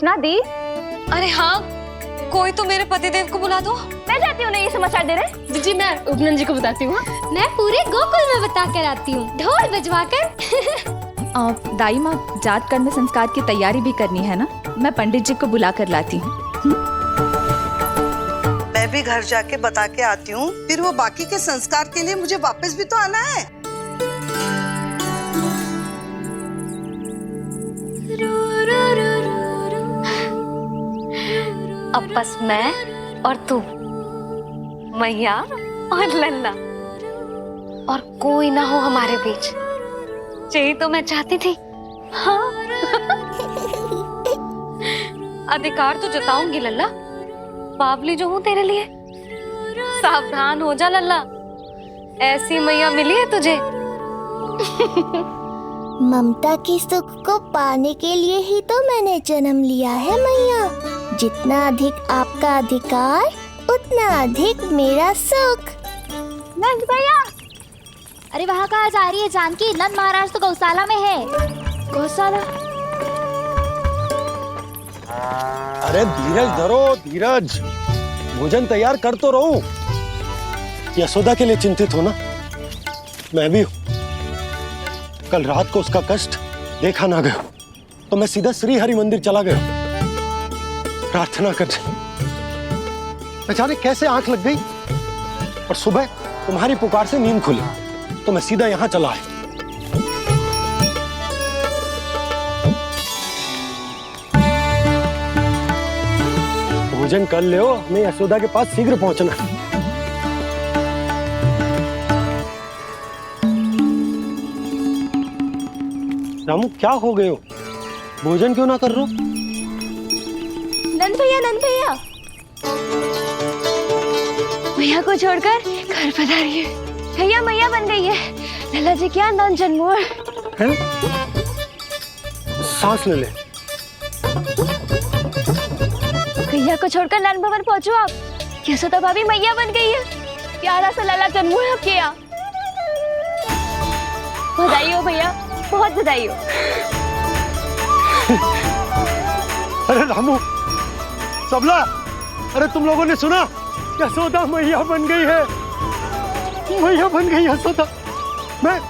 ना दी। अरे हाँ, कोई तो मेरे पतिदेव को बुला दो। मैं जाती हूँ, नहीं ये समाचार दे रहे। जी मैं उपनंद जी को बताती हूँ। मैं पूरे गोकुल में बता कर आती हूँ, ढोल बजवा कर। दाई माँ, जात कर्म संस्कार की तैयारी भी करनी है ना, मैं पंडित जी को बुला कर लाती हूँ। मैं भी घर जाके बता के आती हूँ, फिर वो बाकी के संस्कार के लिए मुझे वापस भी तो आना है। अब बस मैं और तू, मैया और लल्ला, और कोई ना हो हमारे बीच। यही तो मैं चाहती थी। हाँ। अधिकार तो जताऊंगी लल्ला, बावली जो हूँ तेरे लिए। सावधान हो जा लल्ला, ऐसी मैया मिली है तुझे। ममता की सुख को पाने के लिए ही तो मैंने जन्म लिया है मैया। जितना अधिक आपका अधिकार, उतना अधिक मेरा सुख। नंद भैया, अरे वहाँ कहाँ जा रही है जानकी? नंद महाराज तो गौशाला में है। गौशाला? अरे धीरज धरो, धीरज। भोजन तैयार कर तो रहूं। यशोदा के लिए चिंतित हो ना? मैं भी हूं। कल रात को उसका कष्ट देखा ना गया तो मैं सीधा श्री हरि मंदिर चला गया प्रार्थना करने। न जाने कैसे आंख लग गई और सुबह तुम्हारी पुकार से नींद खुली तो मैं सीधा यहां चला आया। भोजन कर ले, हमें यशोदा के पास शीघ्र पहुंचना है। रामू, क्या हो गए हो? भोजन क्यों ना कर रहे हो? नंद भैया मैया को छोड़कर घर पधारी है। भैया मैया बन गई है। लल्ला जी क्या नंद जन्मोर हैं? सांस ले ले। भैया को छोड़कर नंद भवन पहुंचो आप। यशोदा भाभी मैया बन गई है। प्यारा सा लल्ला जन्मोर आपके यहाँ। बधाई हो भैया, बहुत बधाई हो। अरे रामू, सबला, अरे तुम लोगों ने सुना? यशोदा मैया बन गई है। मैया बन गई यशोदा। मैं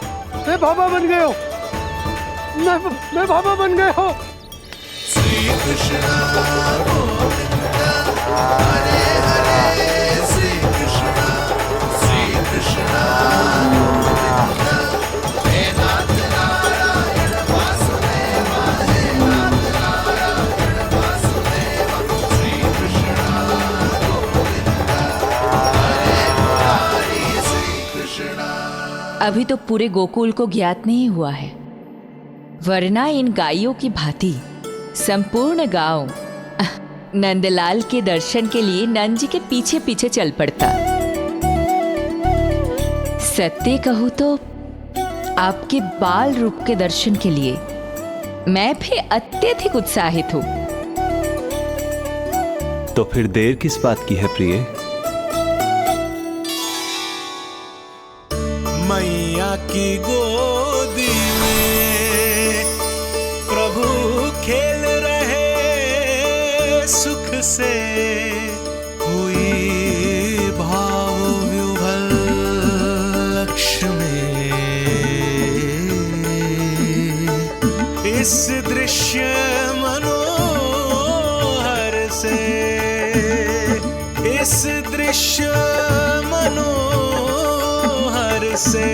बाबा बन गया हूँ। मैं बाबा बन गया हूँ। श्री कृष्णा गोविंदा, हरे हरे श्री कृष्णा गोविंदा, हे नाथ नारायण वासुदेव, हे नाथ नारायण वासुदेव, श्री कृष्णा गोविंदा, हरे मुरारी श्री कृष्णा। अभी तो पूरे गोकुल को ज्ञात नहीं हुआ है, वरना इन गायों की भांति संपूर्ण गांव नंदलाल के दर्शन के लिए नंद जी के पीछे पीछे चल पड़ता। सत्य कहूं तो आपके बाल रूप के दर्शन के लिए मैं भी अत्यधिक उत्साहित हूं। तो फिर देर किस बात की है प्रिय? मैया की गोदी में प्रभु खेल रहे सुख से, हुई भाव विह्वल लक्ष्य में। इस दृश्य मनोहर से, इस दृश्य मनोहर से।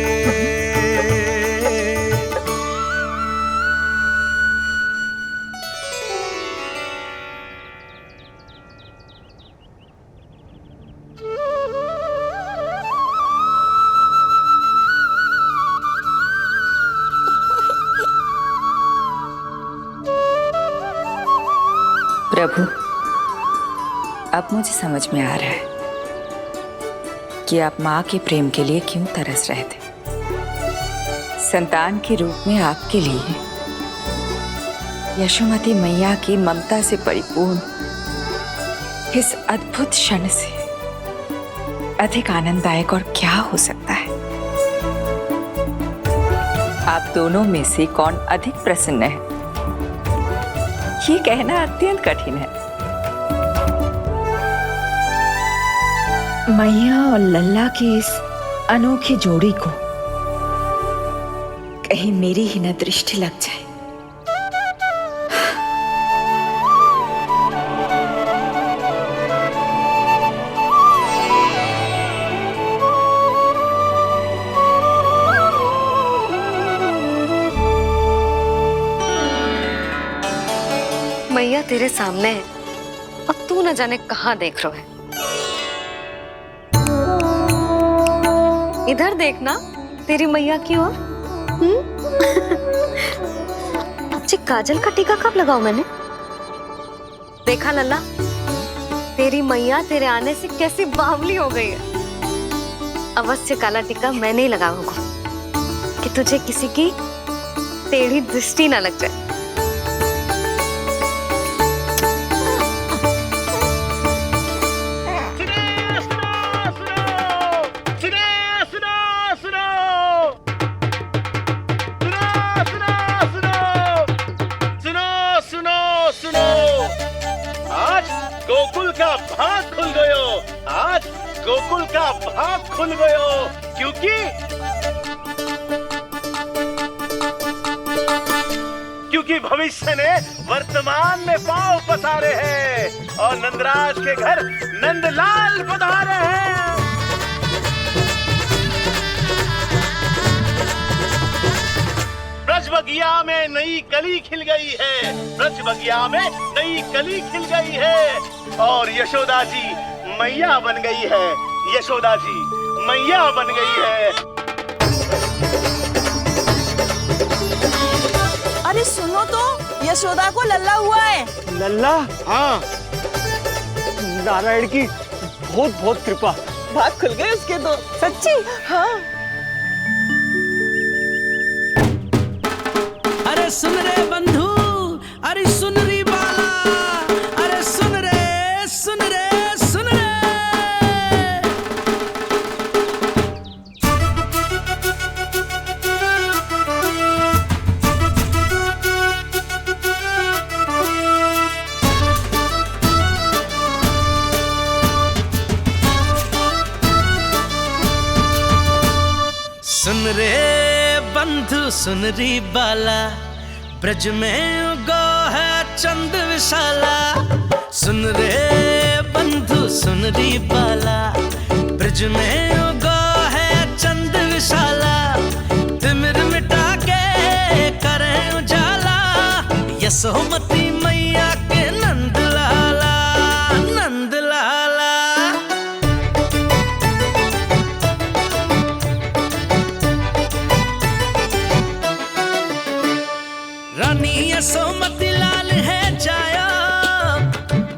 प्रभु, अब मुझे समझ में आ रहा है कि आप माँ के प्रेम के लिए क्यों तरस रहे थे। संतान के रूप में आपके लिए यशोमती मैया की ममता से परिपूर्ण इस अद्भुत क्षण से अधिक आनंददायक और क्या हो सकता है। आप दोनों में से कौन अधिक प्रसन्न है ये कहना अत्यंत कठिन है। मैया और लल्ला की इस अनोखी जोड़ी को कहीं मेरी ही न दृष्टि लग जाए। मैया तेरे सामने है और तू न जाने कहाँ देख रहा है। इधर देखना तेरी मैया की ओर। अच्छी काजल का टीका कब लगाऊं मैंने? देखा लल्ला, तेरी मैया तेरे आने से कैसी बावली हो गई है। अवश्य काला टीका मैंने ही लगाऊंगा कि तुझे किसी की टेढ़ी दृष्टि ना लग जाए। गोकुल का भाग खुल गयो। आज गोकुल का भाग खुल गयो क्योंकि भविष्य ने वर्तमान में पांव पसारे हैं और नंदराज के घर नंदलाल पधारे हैं। ब्रज बगिया में नई कली खिल गई है। ब्रज बगिया में नई कली खिल गई है और यशोदा जी मैया बन गई है। यशोदा जी मैया बन गई है। अरे सुनो तो, यशोदा को लल्ला हुआ है। लल्ला? हाँ, नारायण की बहुत बहुत कृपा। भाग खुल गए उसके तो। सच्ची? हाँ। अरे सुन रे बंधु, अरे सुन री बाला, अरे सुन रे, सुन रे, सुन रे। सुन रे बंधु, सुन री बाला, ब्रज में उगो है चंद विशाला। सुन रे बंधु, सुन री बाला, ब्रज में उगो है चंद विशाला। तिमिर मिटा के करें उजाला, यशोमती मैया के नंद लाला, नंद लाला। रानी यशोमती लाल है जाया,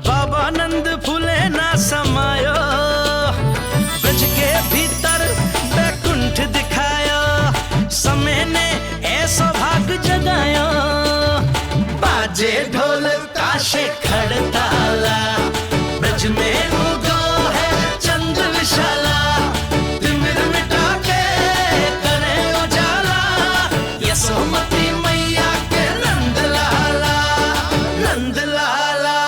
बाबा नंद फूले ना समायो। ब्रज के भीतर बैकुंठ दिखायो, समय ने ऐसा भाग जगायो। बाजे ढोल ताशे खड़ताला, ब्रज में उगो है चंद विशाला। तिमिर मिटा के करे उजाला, यशोमती मैया के नंद लाला, नंद लाला।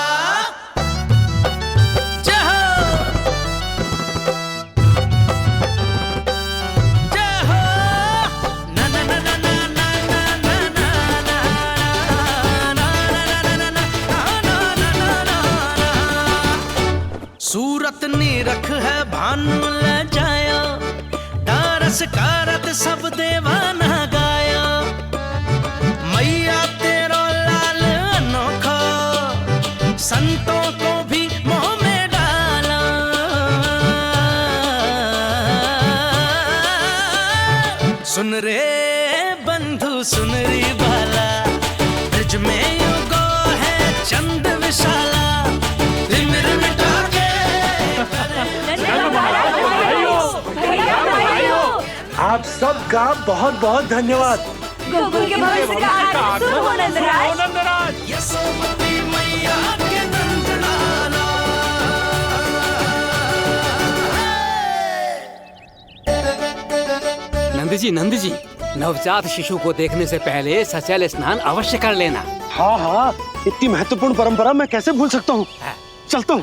जय हो, जय हो। ना ना ना ना ना ना ना ना ना ना ना ना ना ना। सूरत निरख है भानु ले जायो, तारस कारत सब देवाना गायो। मैया तेरो लाल अनोखा, संतों को भी मोह में डाला। सुन रे बंधु, सुन री बाला, ब्रज में उगो है चंद विशाला। तिमिर मिटा के आप सबका बहुत बहुत धन्यवाद। गोकुल के भविष्य का आरंभ शुभ हो नंदराज। यशोमती मैया के नंद लाला। नंद जी, नवजात शिशु को देखने से पहले सचैल स्नान अवश्य कर लेना। हाँ हाँ, इतनी महत्वपूर्ण परंपरा मैं कैसे भूल सकता हूँ। चलता हूँ।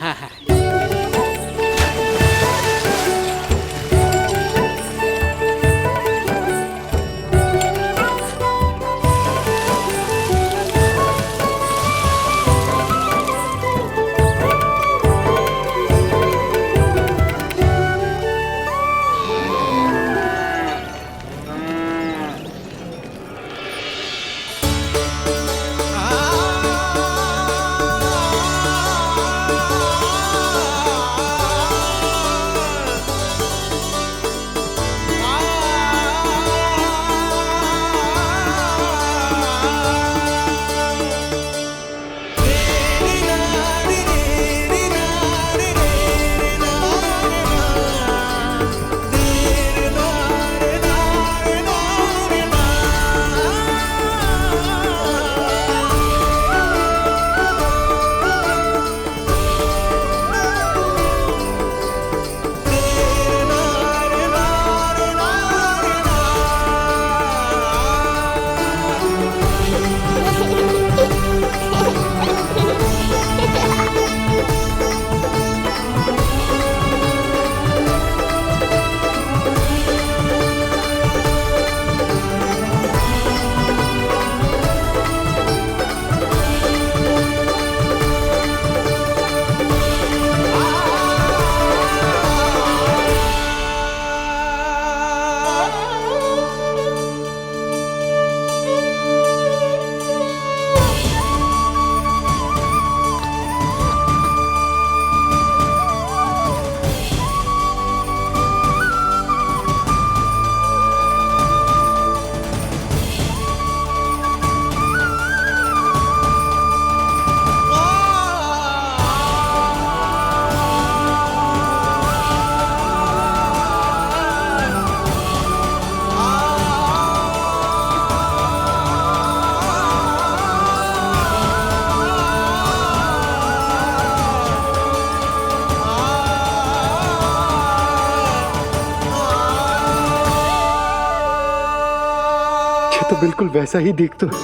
तो बिल्कुल वैसा ही दिखता है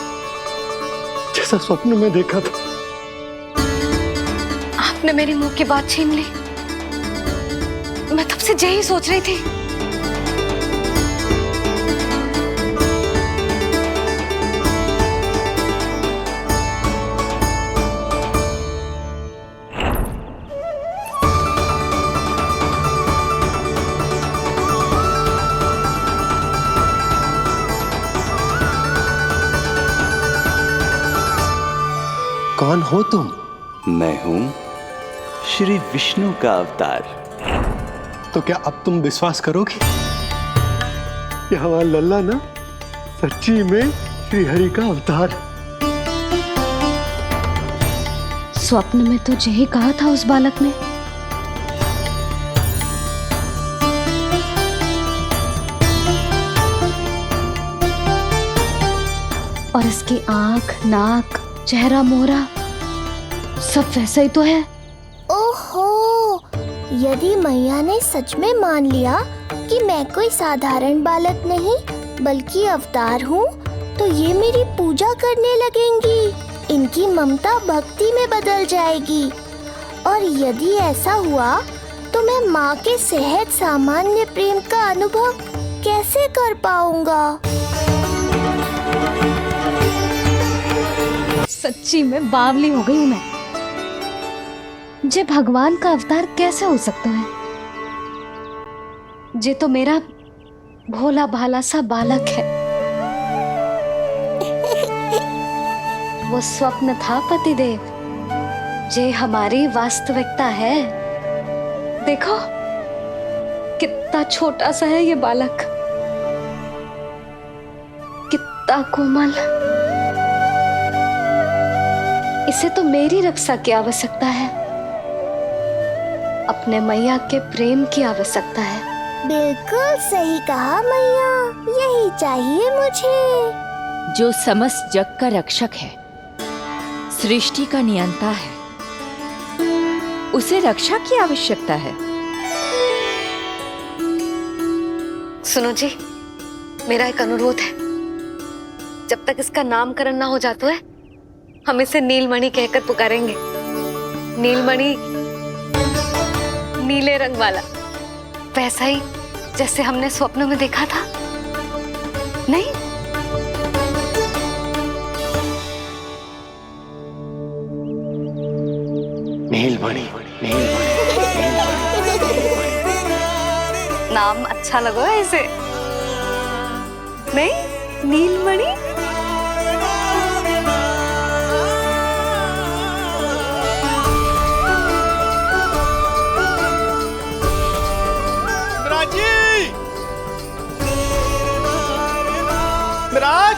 जैसा स्वप्न में देखा था। आपने मेरे मुंह की बात छीन ली। मैं तब से यही सोच रही थी। कौन हो तुम? मैं हूं श्री विष्णु का अवतार। तो क्या अब तुम विश्वास करोगे कि हमारा लल्ला ना सच्ची में श्री हरि का अवतार? स्वप्न में तो यही कहा था उस बालक ने। और इसकी आंख, नाक, चेहरा, मोहरा सब वैसा ही तो है। ओहो, यदि मैया ने सच में मान लिया कि मैं कोई साधारण बालक नहीं बल्कि अवतार हूँ, तो ये मेरी पूजा करने लगेंगी। इनकी ममता भक्ति में बदल जाएगी। और यदि ऐसा हुआ तो मैं माँ के सहज सामान्य प्रेम का अनुभव कैसे कर पाऊंगा? सच्ची में बावली हो गई हूँ मैं। जे भगवान का अवतार कैसे हो सकता है? जे तो मेरा भोला भाला सा बालक है। वो स्वप्न था पतिदेव, जे हमारी वास्तविकता है। देखो कितना छोटा सा है ये बालक, कितना कोमल। इसे तो मेरी रक्षा की आवश्यकता है, अपने मैया के प्रेम की आवश्यकता है। बिल्कुल सही कहा मैया, यही चाहिए मुझे। जो समस्त जग का रक्षक है, सृष्टि का नियंता है, उसे रक्षा की आवश्यकता है। सुनो जी, मेरा एक अनुरोध है। जब तक इसका नामकरण ना हो जाता है, हम इसे नीलमणि कहकर पुकारेंगे। नीलमणि नीले रंग वाला, वैसा ही जैसे हमने स्वप्न में देखा था, नहीं? नीलमणि, नाम अच्छा लगा है इसे, नहीं? नीलमणि। मिराज,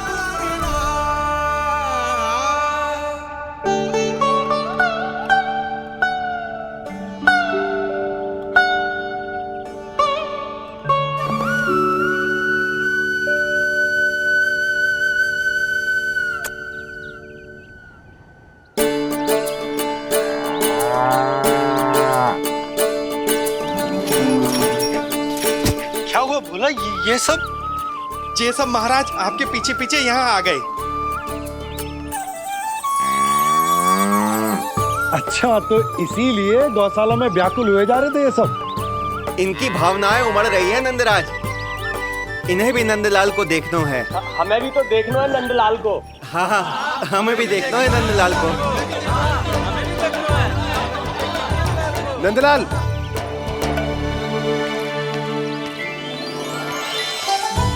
क्या हुआ बोला? ये सब महाराज आपके पीछे पीछे यहाँ आ गए। अच्छा, तो इसीलिए गौशाला में व्याकुल हुए जा रहे थे ये सब। इनकी भावनाएं उमड़ रही है नंदराज। इन्हें भी नंदलाल को देखना है। हमें भी तो देखना है नंदलाल को। हाँ हाँ, हमें भी देखना है नंदलाल को। नंदलाल,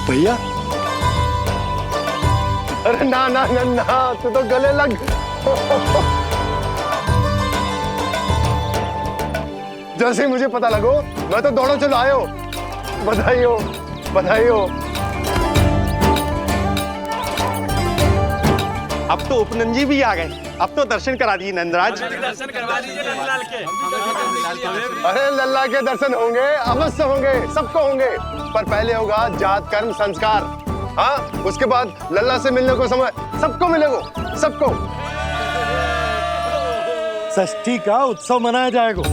भैया। अरे ना ना ना ना, तू तो गले लग। जैसे ही मुझे पता लगो मैं तो दौड़ो चलो आयो। बधाई हो, बधाई हो। अब तो उपनंजी भी आ गए। अब तो दर्शन करा दिए नंदराज। दर्शन करवा दीजिए नंदलाल के। अरे लल्ला के दर्शन होंगे, अवश्य होंगे, सबको होंगे। पर पहले होगा जात कर्म संस्कार। हाँ, उसके बाद लल्ला से मिलने को समय सबको मिलेगा, सबको। षष्ठी का उत्सव मनाया जाएगा।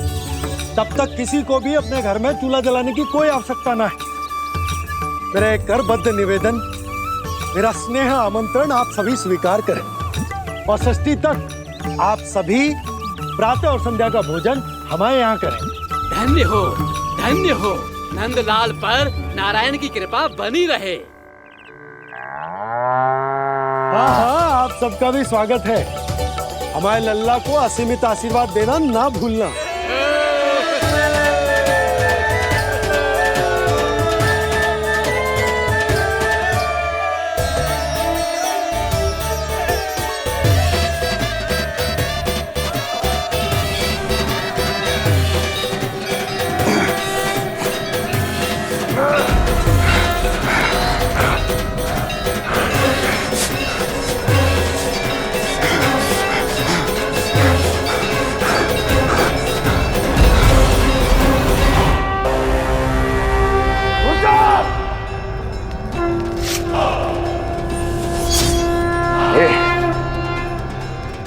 तब तक किसी को भी अपने घर में चूल्हा जलाने की कोई आवश्यकता ना है। मेरा एक करबद्ध निवेदन, मेरा स्नेह आमंत्रण आप सभी स्वीकार करें और षष्ठी तक आप सभी प्रातः और संध्या का भोजन हमारे यहाँ करें। धन्य हो, धन्य हो। नंदलाल पर नारायण की कृपा बनी रहे। हाँ हाँ, आप सबका भी स्वागत है। हमारे लल्ला को असीमित आशीर्वाद देना ना भूलना।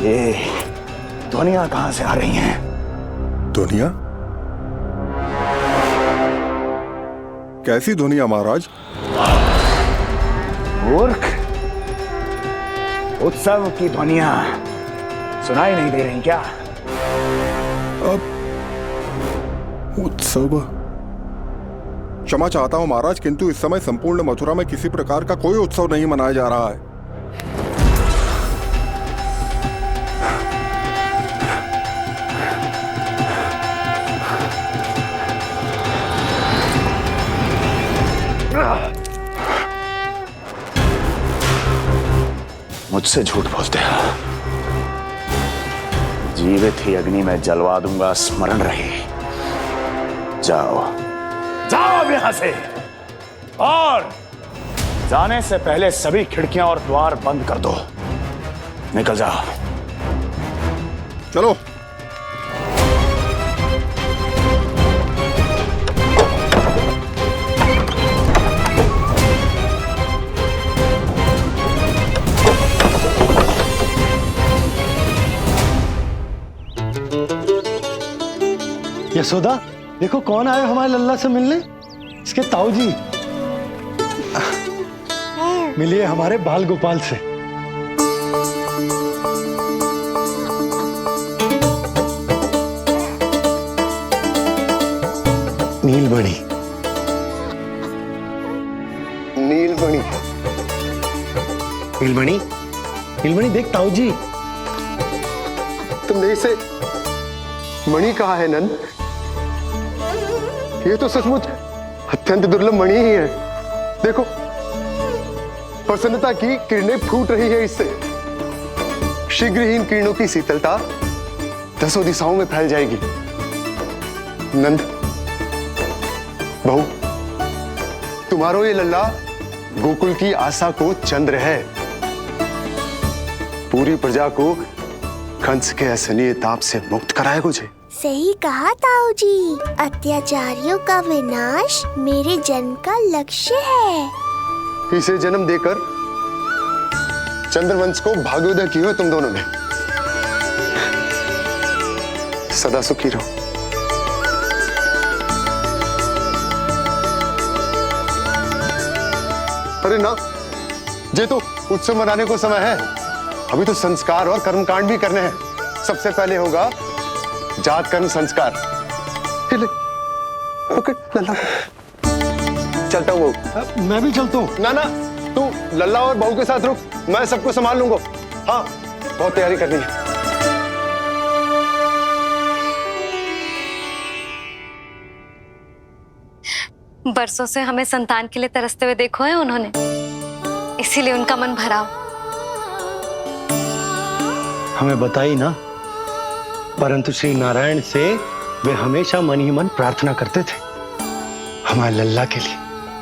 ये ध्वनियां कहां से आ रही हैं? ध्वनियां? कैसी ध्वनियां महाराज? मूर्ख, उत्सव की ध्वनियां सुनाई नहीं दे रही क्या? अब उत्सव? क्षमा चाहता हूं महाराज, किंतु इस समय संपूर्ण मथुरा में किसी प्रकार का कोई उत्सव नहीं मनाया जा रहा है। मुझसे झूठ बोलते हो। जीवित ही अग्नि में जलवा दूंगा, स्मरण रहे। जाओ जाओ अब यहां से, और जाने से पहले सभी खिड़कियां और द्वार बंद कर दो। निकल जाओ। चलो। यशोदा, देखो कौन आए हमारे लल्ला से मिलने। इसके ताऊ जी। मिलिए हमारे बाल गोपाल से। नीलमणि, नीलमणि, नीलमणि, नीलमणि देख ताऊ जी। तुमने इसे मणि कहा है नंद? ये तो सचमुच अत्यंत दुर्लभ मणि ही है। देखो, प्रसन्नता की किरणें फूट रही है इससे। शीघ्र ही इन किरणों की शीतलता दसों दिशाओं में फैल जाएगी। नंद, बहू, तुम्हारो ये लल्ला गोकुल की आशा को चंद्र है। पूरी प्रजा को कंस के असहनीय ताप से मुक्त कराएगा मुझे। सही कहा ताऊ जी, अत्याचारियों का विनाश मेरे जन्म का लक्ष्य है। इसे जन्म देकर चंद्रवंश को भाग्योदय किया है तुम दोनों ने। सदा सुखी रहो। अरे ना, ये तो उत्सव मनाने को समय है। अभी तो संस्कार और कर्मकांड भी करने हैं। सबसे पहले होगा जात कर्म संस्कार। पकड़ लल्ला, चलता हूँ। मैं भी चलता हूँ। ना ना, तू लल्ला और बहू के साथ रुक, मैं सबको संभाल लूंगा। हाँ, बहुत तैयारी करनी है। बरसों से हमें संतान के लिए तरसते हुए देखो है उन्होंने, इसीलिए उनका मन भरा। हमें बताई ना, परंतु श्री नारायण से वे हमेशा मन ही मन प्रार्थना करते थे हमारे लल्ला के लिए।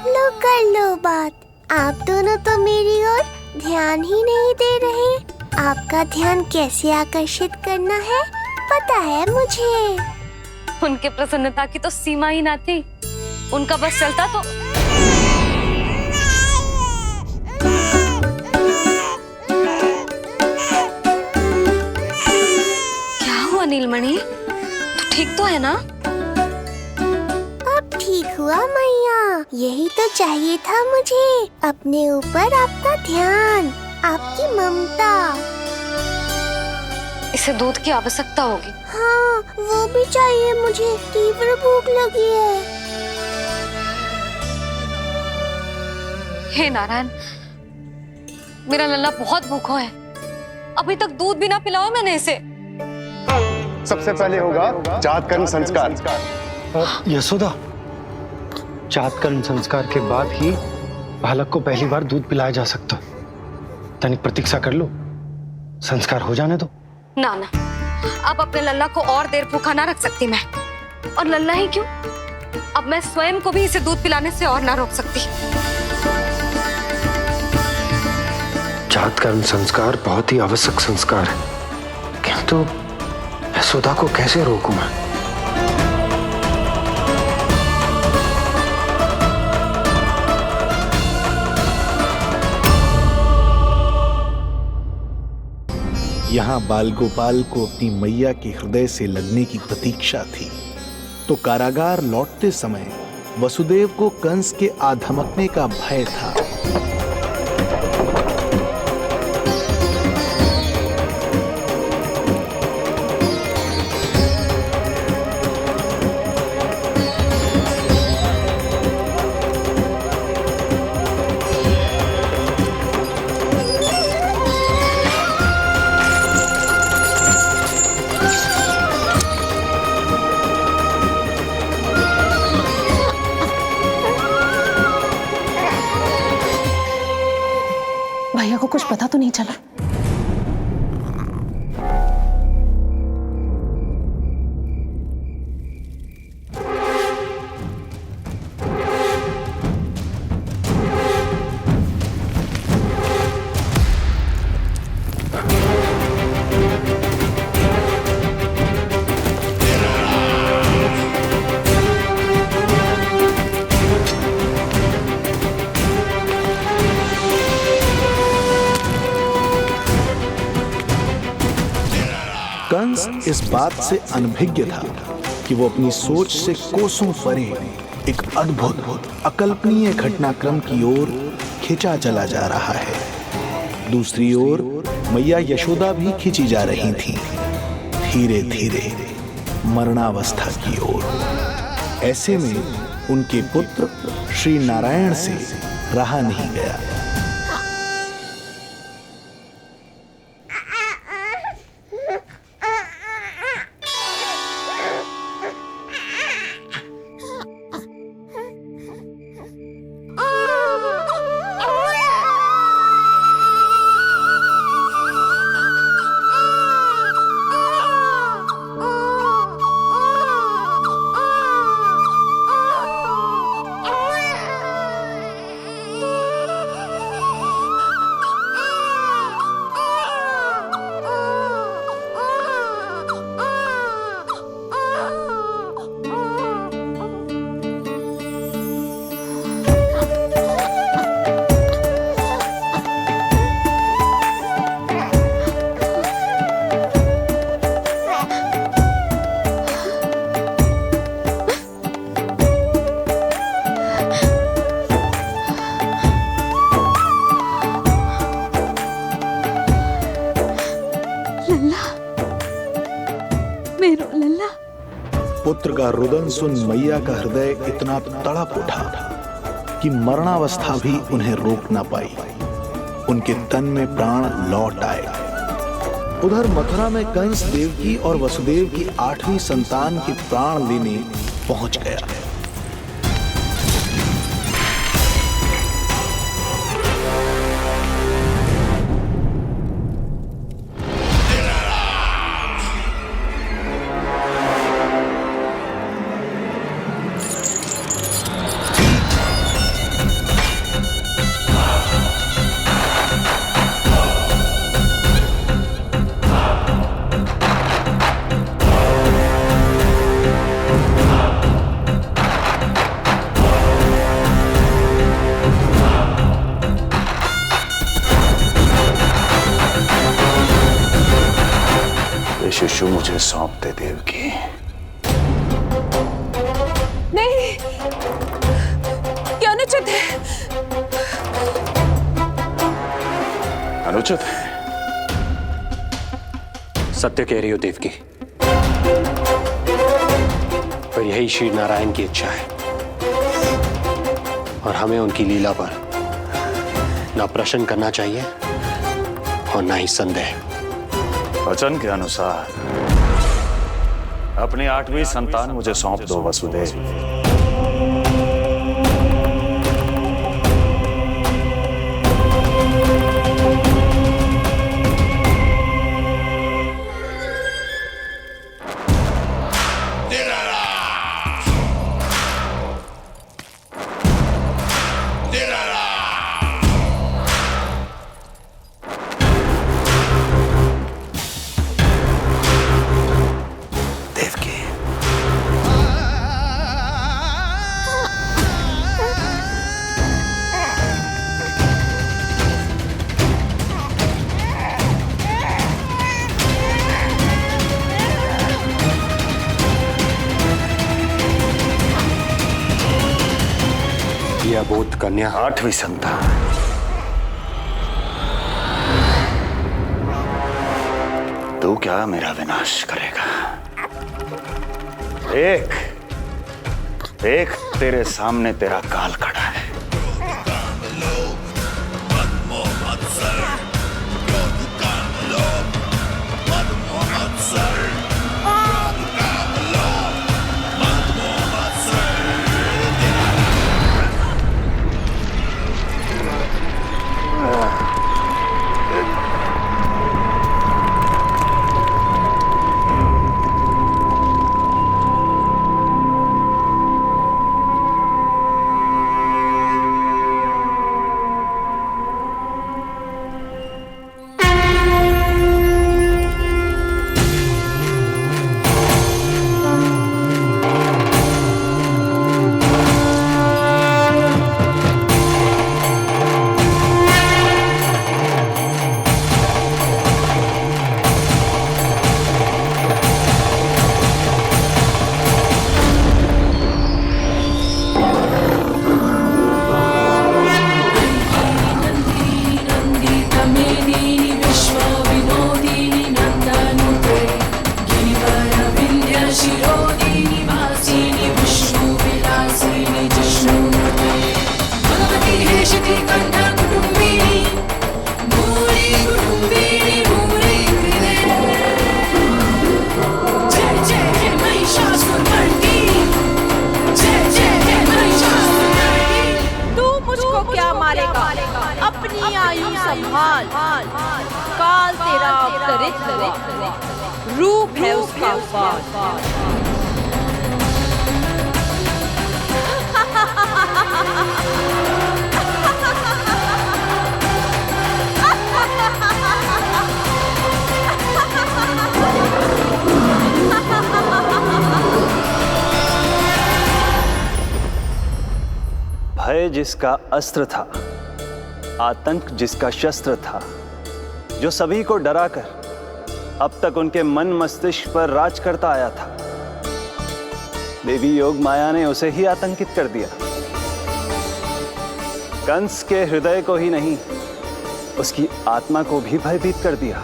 लो कर लो बात। आप दोनों तो मेरी ओर ध्यान ही नहीं दे रहे। आपका ध्यान कैसे आकर्षित करना है पता है मुझे। उनके प्रसन्नता की तो सीमा ही ना थी। उनका बस चलता तो क्या हुआ नीलमणि, तू ठीक तो है ना? अब ठीक हुआ मैया, यही तो चाहिए था मुझे। अपने ऊपर आपका ध्यान, आपकी ममता। इसे दूध की आवश्यकता होगी। हाँ, वो भी चाहिए मुझे। तीव्र भूख लगी है। हे नारायण, मेरा लल्ला बहुत भूखा है। अभी तक दूध भी ना पिलाओ मैंने इसे। सबसे पहले होगा जात कर्म संस्कार। यशोदा, जात कर्म संस्कार के बाद ही बालक को पहली बार दूध पिलाया जा सकता। तनिक प्रतीक्षा कर लो, संस्कार हो जाने दो। ना ना, अब अपने लल्ला को और देर भूखा ना रख सकती मैं। और लल्ला ही क्यों, अब मैं स्वयं को भी इसे दूध पिलाने से और ना रोक सकती। जात कर्म संस्कार बहुत ही आवश्यक संस्कार है, किंतु यशोदा को कैसे रोकूं मैं? यहाँ बाल गोपाल को अपनी मैया के हृदय से लगने की प्रतीक्षा थी, तो कारागार लौटते समय वसुदेव को कंस के आधमकने का भय था। भैया को कुछ पता तो नहीं चला? कंस इस बात से अनभिज्ञ था कि वो अपनी सोच से कोसों परे एक अद्भुत अकल्पनीय घटनाक्रम की ओर खिंचा चला जा रहा है। दूसरी ओर मैया यशोदा भी खिंची जा रही थी, धीरे धीरे मरणावस्था की ओर। ऐसे में उनके पुत्र श्री नारायण से रहा नहीं गया। पुत्र का रुदन सुन मैया का हृदय इतना तड़प उठा कि मरणावस्था भी उन्हें रोक न पाई। उनके तन में प्राण लौट आए। उधर मथुरा में कंस देवकी और वसुदेव की 8वीं संतान के प्राण लेने पहुंच गया। शिशु मुझे सौंप दे देवकी। नहीं, क्या अनुचित है? अनुचित है? सत्य कह रही हो देवकी, पर यही श्री नारायण की इच्छा है और हमें उनकी लीला पर ना प्रश्न करना चाहिए और ना ही संदेह। वचन के अनुसार अपनी 8वीं संतान मुझे सौंप दो वसुदेव। अबोध कन्या 8वीं संतान। तू क्या मेरा विनाश करेगा? एक तेरे सामने तेरा काल खड़ा है। खाल काल तेरा अवतरित हुआ, रूप है उसका काल। भय जिसका अस्त्र था, आतंक जिसका शस्त्र था, जो सभी को डराकर अब तक उनके मन मस्तिष्क पर राज करता आया था, देवी योग माया ने उसे ही आतंकित कर दिया। कंस के हृदय को ही नहीं, उसकी आत्मा को भी भयभीत कर दिया।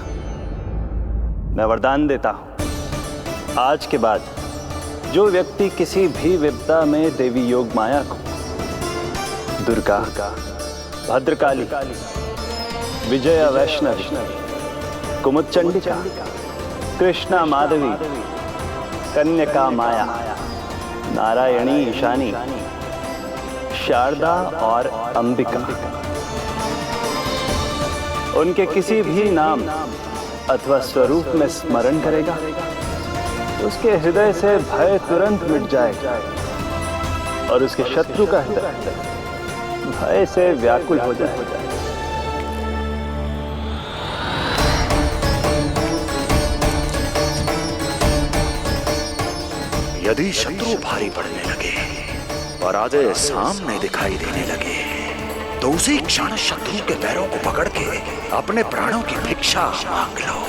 मैं वरदान देता हूं, आज के बाद जो व्यक्ति किसी भी विपदा में देवी योग माया को, दुर्गा, भद्रकाली, विजया वैष्णवी, कुमुदचंडिका, कृष्णा माधवी, कन्यका माया, नारायणी ईशानी, शारदा और अंबिका, उनके किसी भी नाम अथवा स्वरूप में स्मरण करेगा, उसके हृदय से भय तुरंत मिट जाएगा और उसके शत्रु का हृदय भय से व्याकुल हो जाएगा। यदि शत्रु भारी पड़ने लगे और आधे सामने दिखाई देने लगे, तो उसी क्षण शत्रु के पैरों को पकड़ के अपने प्राणों की भिक्षा मांग लो।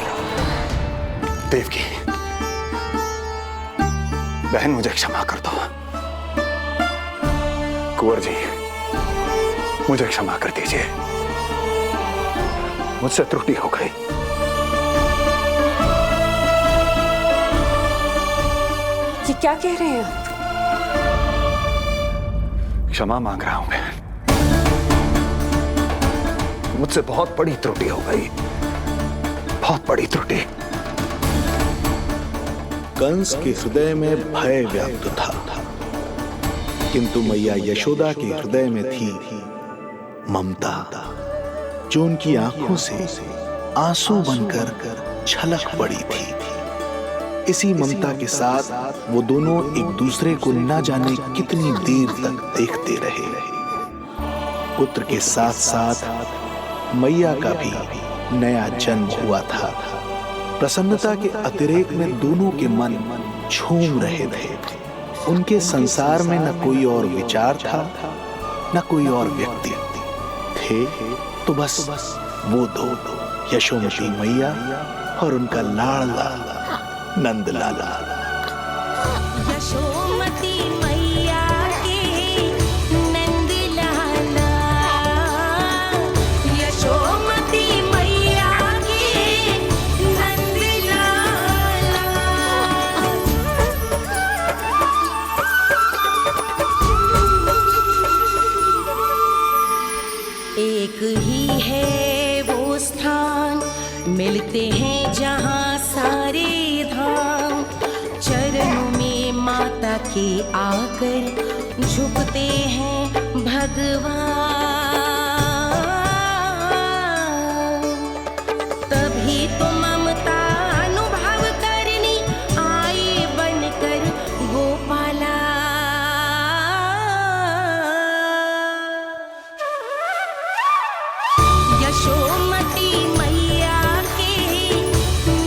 देवकी, बहन मुझे क्षमा कर दो। कुंवर जी, मुझे क्षमा कर दीजिए, मुझसे त्रुटि हो गई। ये क्या कह रहे हैं आप? क्षमा मांग रहा हूं बहन, मुझसे बहुत बड़ी त्रुटि हो गई, बहुत बड़ी त्रुटि। कंस के हृदय में भय व्याप्त था, किंतु मैया यशोदा के हृदय में थी ममता, जो उनकी आंखों से आंसू बनकर छलक पड़ी थी। इसी ममता के साथ वो दोनों एक दूसरे को न जाने कितनी देर तक देखते रहे। पुत्र के साथ साथ मैया का भी नया जन्म हुआ था। प्रसन्नता के अतिरेक में दोनों के मन झूम रहे थे। उनके संसार में न कोई और विचार था, न कोई और व्यक्ति थे, तो बस वो दो, यशोमती मैया और उनका लाडला नंद लाला। यशोमती मैया के नंद लाला, यशोमती मैया के नंद लाला। एक ही है वो स्थान, मिलते हैं जहाँ सारे धाम, चरणों में माता के आकर झुकते हैं भगवान। तभी तो ममता अनुभव करनी आए बनकर गोपाला। यशोमती मैया के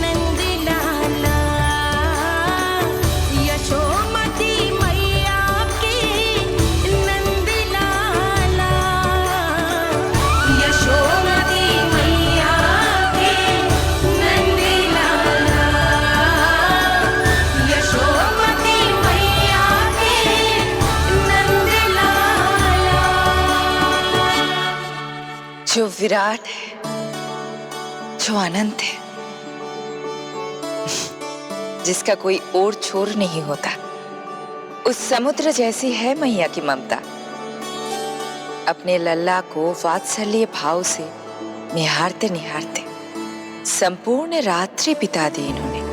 नंद लाला, यशोमती मैया के नंद लाला, यशोमती मैया के नंद लाला, यशोमती मैया के नंद लाला। जो विराट है, जो अनंत है, जिसका कोई और छोर नहीं होता, उस समुद्र जैसी है मैया की ममता। अपने लल्ला को वात्सल्य भाव से निहारते निहारते संपूर्ण रात्रि बिता दी इन्होंने।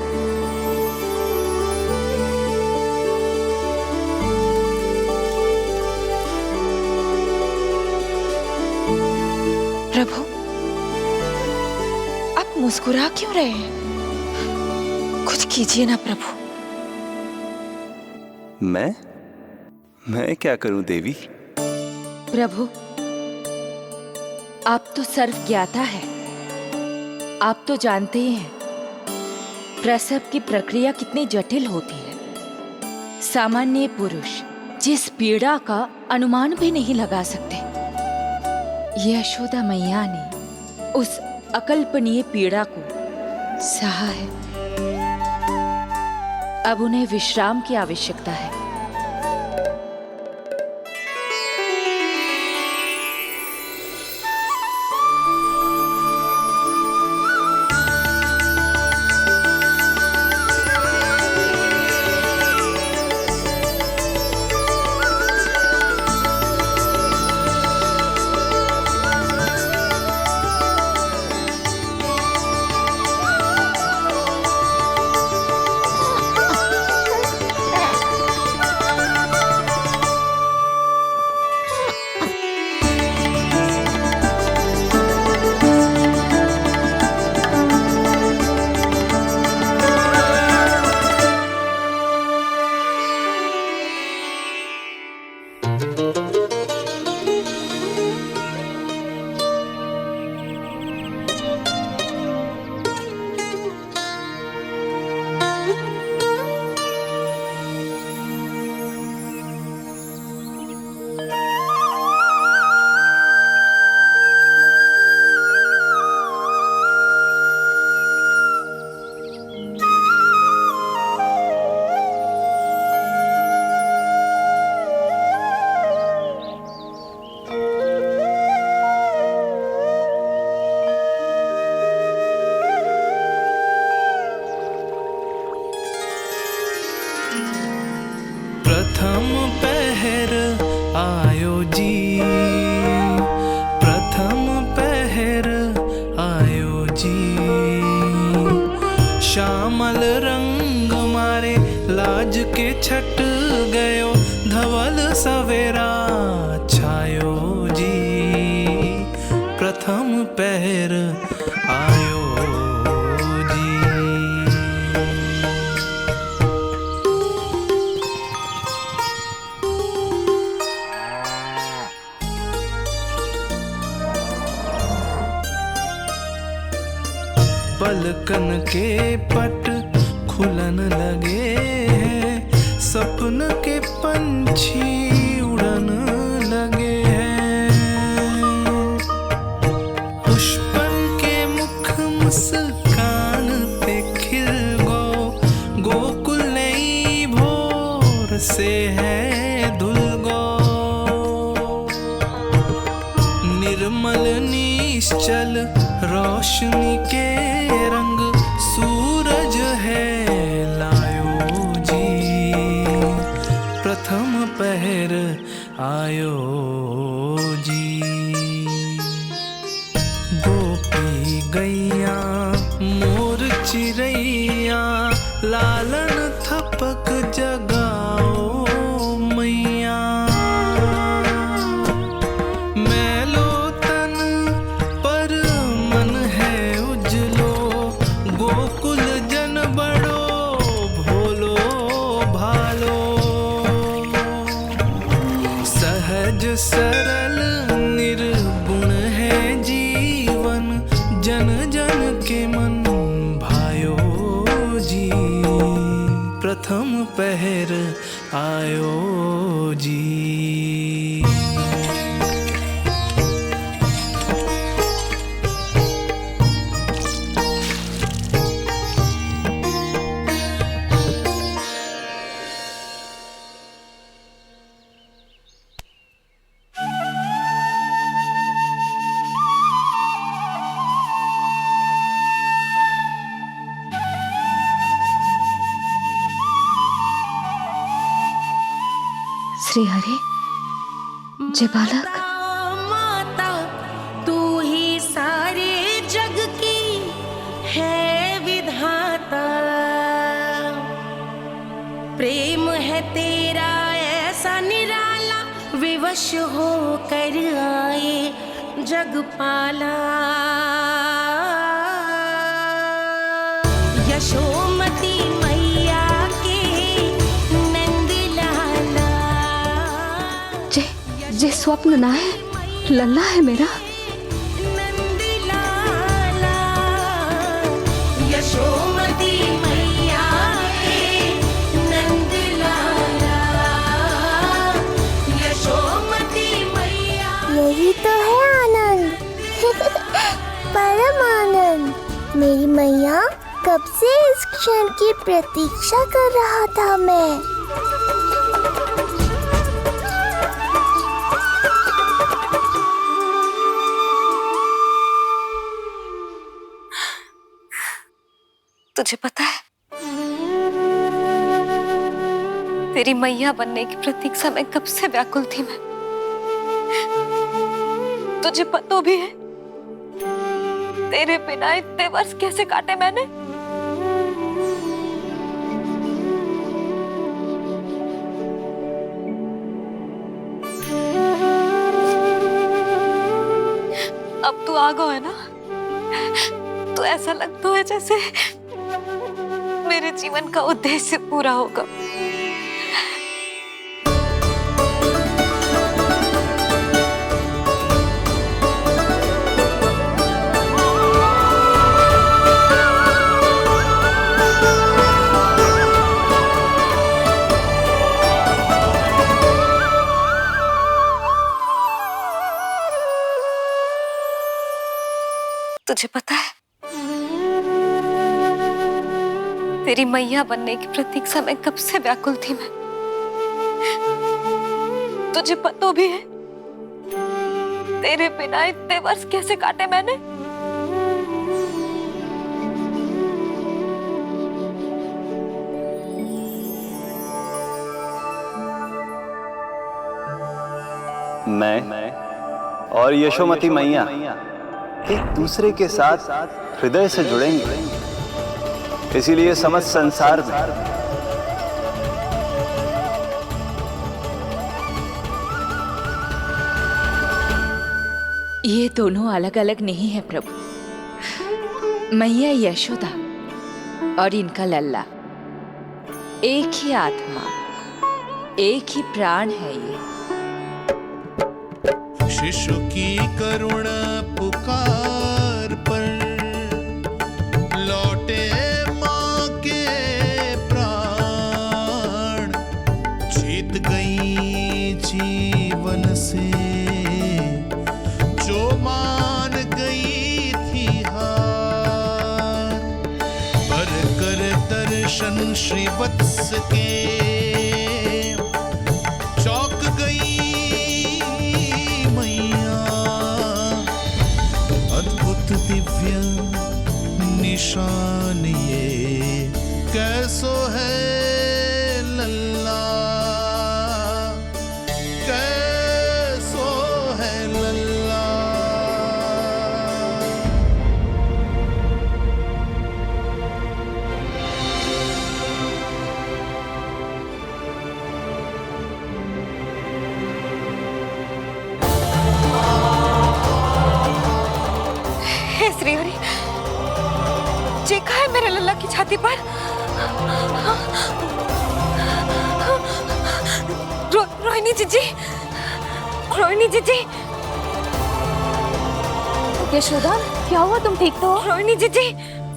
प्रभु, मुस्कुरा क्यों रहे हैं? कुछ कीजिए ना प्रभु। मैं क्या करूं देवी? प्रभु, आप तो सर्वज्ञाता है। आप तो जानते ही हैं प्रसव की प्रक्रिया कितनी जटिल होती है। सामान्य पुरुष जिस पीड़ा का अनुमान भी नहीं लगा सकते, यशोदा मैया ने उस अकल्पनीय पीड़ा को सहा है। अब उन्हें विश्राम की आवश्यकता है। प्रथम पहर आयो जी, प्रथम पहर आयो जी। श्यामल रंग मारे लाज के छट गयो, धवल सवेरा छायो जी। प्रथम पहर आयो जी। पलकन के पट खुलन लगे हैं, सपन के पंछी उड़न लगे हैं। पुष्पन के मुख मुस्कान पे खिल गो, गोकुल नई भोर से है धुल गो। निर्मल निश्चल रोशनी के रंग सूरज है लायो जी। प्रथम पहर आयो जी। गोपी गैया मोर चिड़ैया, लालन थपक जगाओ मैया। मैलो तन पर मन है उजलो, गोकुल जन बड़ो भोलो भालो। सहज सरल निर्गुण है जीवन, जन जन के मन भायो जी। प्रथम पहर आयो जी। श्री हरि, जय बालक। माता तू ही सारे जग की है विधाता, प्रेम है तेरा ऐसा निराला, विवश हो कर आए जग पाला। स्वप्न ना है, लल्ला है मेरा। यशोमती मैया है नंदलाला, यशोमती मैया। यही तो है आनंद, परम आनंद। मेरी मैया, कब से इस क्षण की प्रतीक्षा कर रहा था मैं। तुझे पता है, तेरी मैया बनने की प्रतीक्षा में कब से व्याकुल थी मैं। तुझे पता भी है तेरे बिना इतने वर्ष कैसे काटे मैंने। अब तू आ गया है ना, तो ऐसा लगता है जैसे मेरे जीवन का उद्देश्य पूरा होगा। तुझे पता है, तेरी मैया बनने की प्रतीक्षा में कब से व्याकुल थी मैं। तुझे पता भी है तेरे बिना इतने वर्ष कैसे काटे मैंने। मैं और यशोमती मैया एक दूसरे के साथ हृदय से जुड़ेंगे, इसीलिए समस्त संसार में ये दोनों अलग अलग नहीं है प्रभु। मैया यशोदा और इनका लल्ला एक ही आत्मा, एक ही प्राण है ये। शिशु की करुण पुकार पर लौटे माँ के प्राण, जीत गई जीवन से जो मान गई थी हार। पर कर दर्शन श्री वत्स के चौक गई दिव्य निशान ये कैसो है लल्ला, कैसो है लल्ला। श्रीहरि, देखा है मेरे लल्ला की छाती पर रोहिणी जीजी, रोहिणी जीजी। यशोदा, क्या हुआ, तुम ठीक तो हो? रोहिणी जीजी।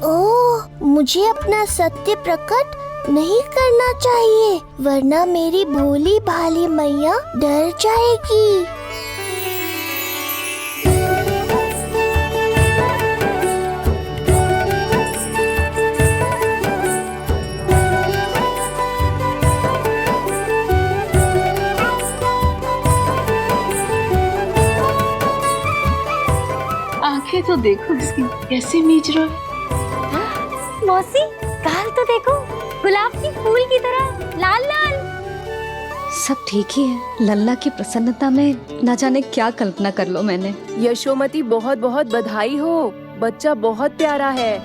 ओह, मुझे अपना सत्य प्रकट नहीं करना चाहिए, वरना मेरी भोली भाली मैया डर जाएगी। आंखें तो देखो इसकी कैसे मीच रहा है। मौसी, गाल तो देखो, गुलाब की फूल की तरह लाल लाल। सब ठीक ही है। लल्ला की प्रसन्नता में ना जाने क्या कल्पना कर लो मैंने। यशोमती, बहुत बहुत बधाई हो, बच्चा बहुत प्यारा है।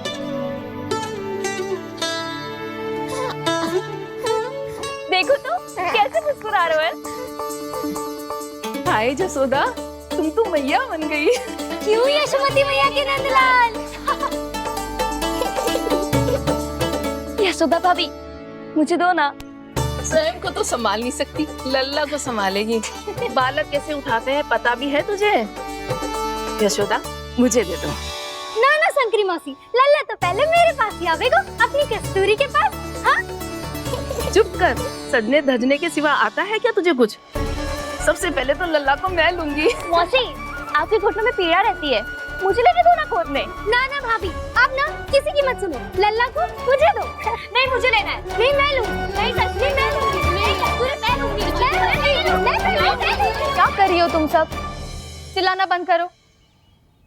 देखो तो कैसे मुस्कुरा रहे हो। हाय जसोदा, तुम तो मैया बन गई। क्यों यशोमती मैया के नंदलाल। यशोदा भाभी, मुझे दो ना। स्वयं को तो संभाल नहीं सकती, लल्ला को संभालेगी। बालक कैसे उठाते हैं पता भी है तुझे? यशोदा मुझे दे दो। ना ना शंकरी मौसी, लल्ला तो पहले मेरे पास ही आवेगा, अपनी कस्तूरी के पास। हाँ चुप कर, सजने धजने के सिवा आता है क्या तुझे कुछ? सबसे पहले तो लल्ला को मैं लूंगी। मौसी, आपके घुटनों में पीड़ा रहती है, मुझे लेके दो ना कोट में। ना ना भाभी, आप ना किसी की मत सुनो, लल्ला को मुझे दो। नहीं मुझे लेना है। नहीं मैं लूंगी, नहीं कस्तूरी मैं लूंगी, नहीं कस्तूरी मैं लूंगी, क्या कर रही हो तुम सब? चिल्लाना बंद करो।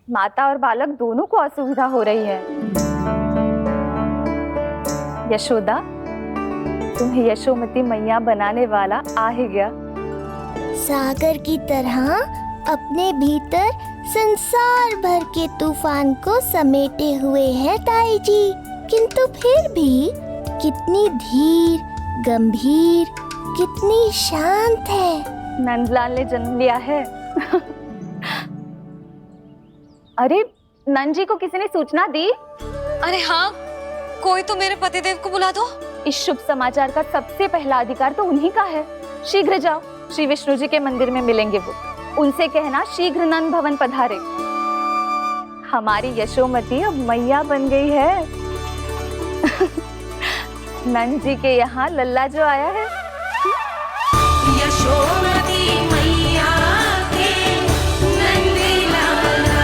माता और बालक दोनों को असुविधा हो रही है। यशोदा, तुम्हें यशोमती मैया बनाने वाला आ ही गया। सागर की तरह अपने भीतर संसार भर के तूफान को समेटे हुए है ताई जी, किंतु फिर भी कितनी धीर, गंभीर, कितनी शांत है। नंदलाल ने जन्म लिया है। अरे नंद जी को किसी ने सूचना दी? अरे हाँ, कोई तो मेरे पतिदेव को बुला दो। इस शुभ समाचार का सबसे पहला अधिकार तो उन्हीं का है। शीघ्र जाओ, श्री विष्णु जी के मंदिर में मिलेंगे वो। उनसे कहना शीघ्र नंद भवन पधारे। हमारी यशोमती अब मैया बन गई है। नंद जी के यहाँ लल्ला जो आया है। यशोमती मैया के नंद लाला,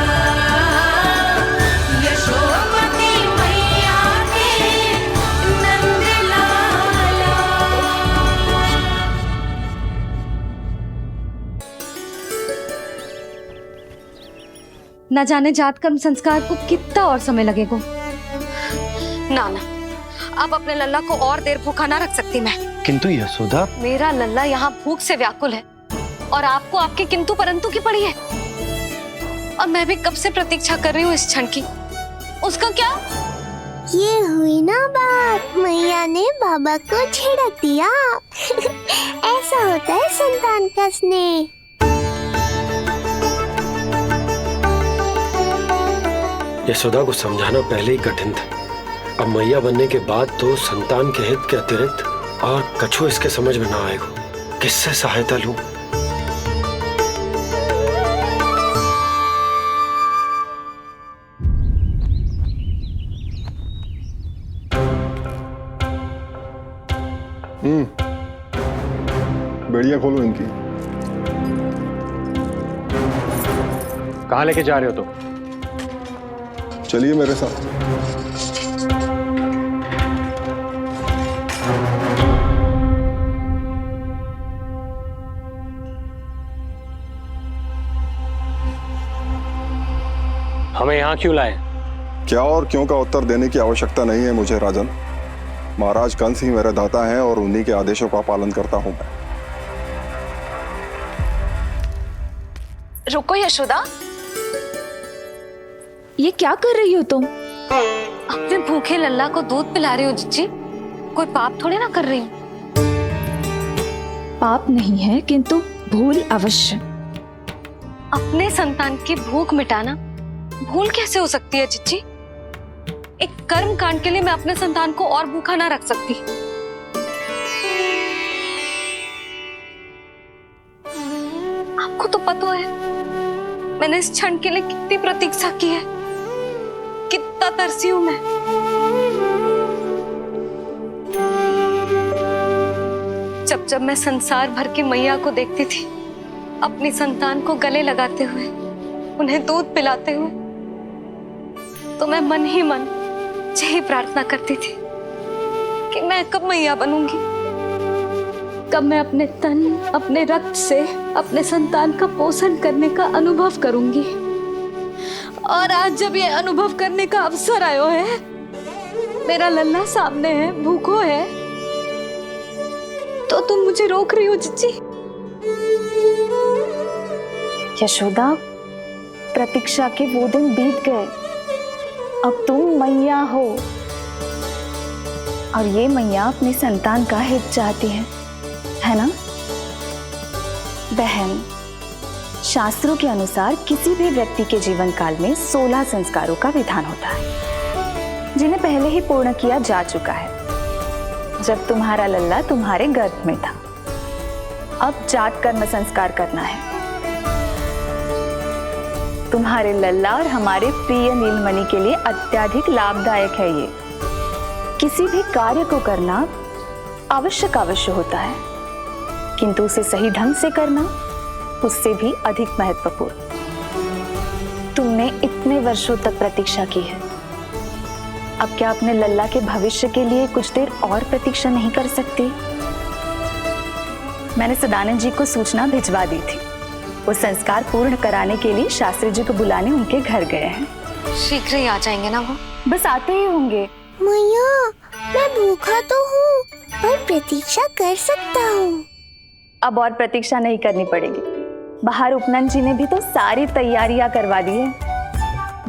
यशोमती मैया के नंद लाला। न जाने जात कर्म संस्कार को कितना और समय लगेगा। ना ना, अब अपने लल्ला को और देर भूखा ना रख सकती मैं। किंतु यशोदा, मेरा लल्ला यहाँ भूख से व्याकुल है और आपको आपके किंतु परंतु की पड़ी है। और मैं भी कब से प्रतीक्षा कर रही हूँ इस क्षण की। उसका क्या? ये हुई ना बात, मैया ने बाबा को छिड़क दिया। ऐसा होता है संतान का स्नेह। यशोदा को समझाना पहले ही कठिन था, अब मैया बनने के बाद तो संतान के हित के अतिरिक्त और कछु इसके समझ में ना आएगा। किससे सहायता लूं? बेड़िया खोलो इनकी। कहाँ लेके जा रहे हो तुम? चलिए मेरे साथ। हमें यहाँ क्यों लाए? क्या और क्यों का उत्तर देने की आवश्यकता नहीं है मुझे राजन। महाराज कंस ही मेरे दाता हैं और उन्हीं के आदेशों का पालन करता हूँ मैं। रुको यशोदा, ये क्या कर रही हो तुम? अपने भूखे लल्ला को दूध पिला रही हो जिज्जी। कोई पाप थोड़ी ना कर रही हूँ। पाप नहीं है, किंतु भूल अवश्य। अपने संतान की भूख मिटाना भूल कैसे हो सकती है जिज्जी? एक कर्म कांड के लिए मैं अपने संतान को और भूखा ना रख सकती। आपको तो पता है मैंने इस क्षण के लिए कितनी प्रतीक्षा की है, कितना तरसी हूं मैं। जब जब मैं संसार भर की मैया को देखती थी अपनी संतान को गले लगाते हुए, उन्हें दूध पिलाते हुए, तो मैं मन ही मन यही प्रार्थना करती थी कि मैं कब मैया बनूंगी, कब मैं अपने तन अपने रक्त से अपने संतान का पोषण करने का अनुभव करूंगी। और आज जब ये अनुभव करने का अवसर आयो है, मेरा लल्ला सामने है, भूखो है, तो तुम मुझे रोक रही हो जिज्जी? यशोदा, प्रतीक्षा के वो दिन बीत गए, अब तुम मैया हो और ये मैया अपने संतान का हित चाहती है ना बहन? शास्त्रों के अनुसार किसी भी व्यक्ति के जीवन काल में 16 संस्कारों का विधान होता है, जिन्हें पहले ही पूर्ण किया जा चुका है। जब तुम्हारा लल्ला तुम्हारे गर्भ में था। अब जात कर्म संस्कार करना है। तुम्हारे लल्ला और हमारे प्रिय नीलमणि के लिए अत्यधिक लाभदायक है ये। किसी भी कार्य को करना अवश्य होता है, किंतु उसे सही ढंग से करना उससे भी अधिक महत्वपूर्ण। तुमने इतने वर्षों तक प्रतीक्षा की है, अब क्या अपने लल्ला के भविष्य के लिए कुछ देर और प्रतीक्षा नहीं कर सकती? मैंने सदानंद जी को सूचना भिजवा दी थी। वो संस्कार पूर्ण कराने के लिए शास्त्री जी को बुलाने उनके घर गए हैं। शीघ्र ही आ जाएंगे ना वो? बस आते ही होंगे। मैया, मैं भूखा तो हूँ, पर प्रतीक्षा कर सकता हूँ। अब और प्रतीक्षा नहीं करनी पड़ेगी। बाहर उपनंद जी ने भी तो सारी तैयारियां करवा दी है।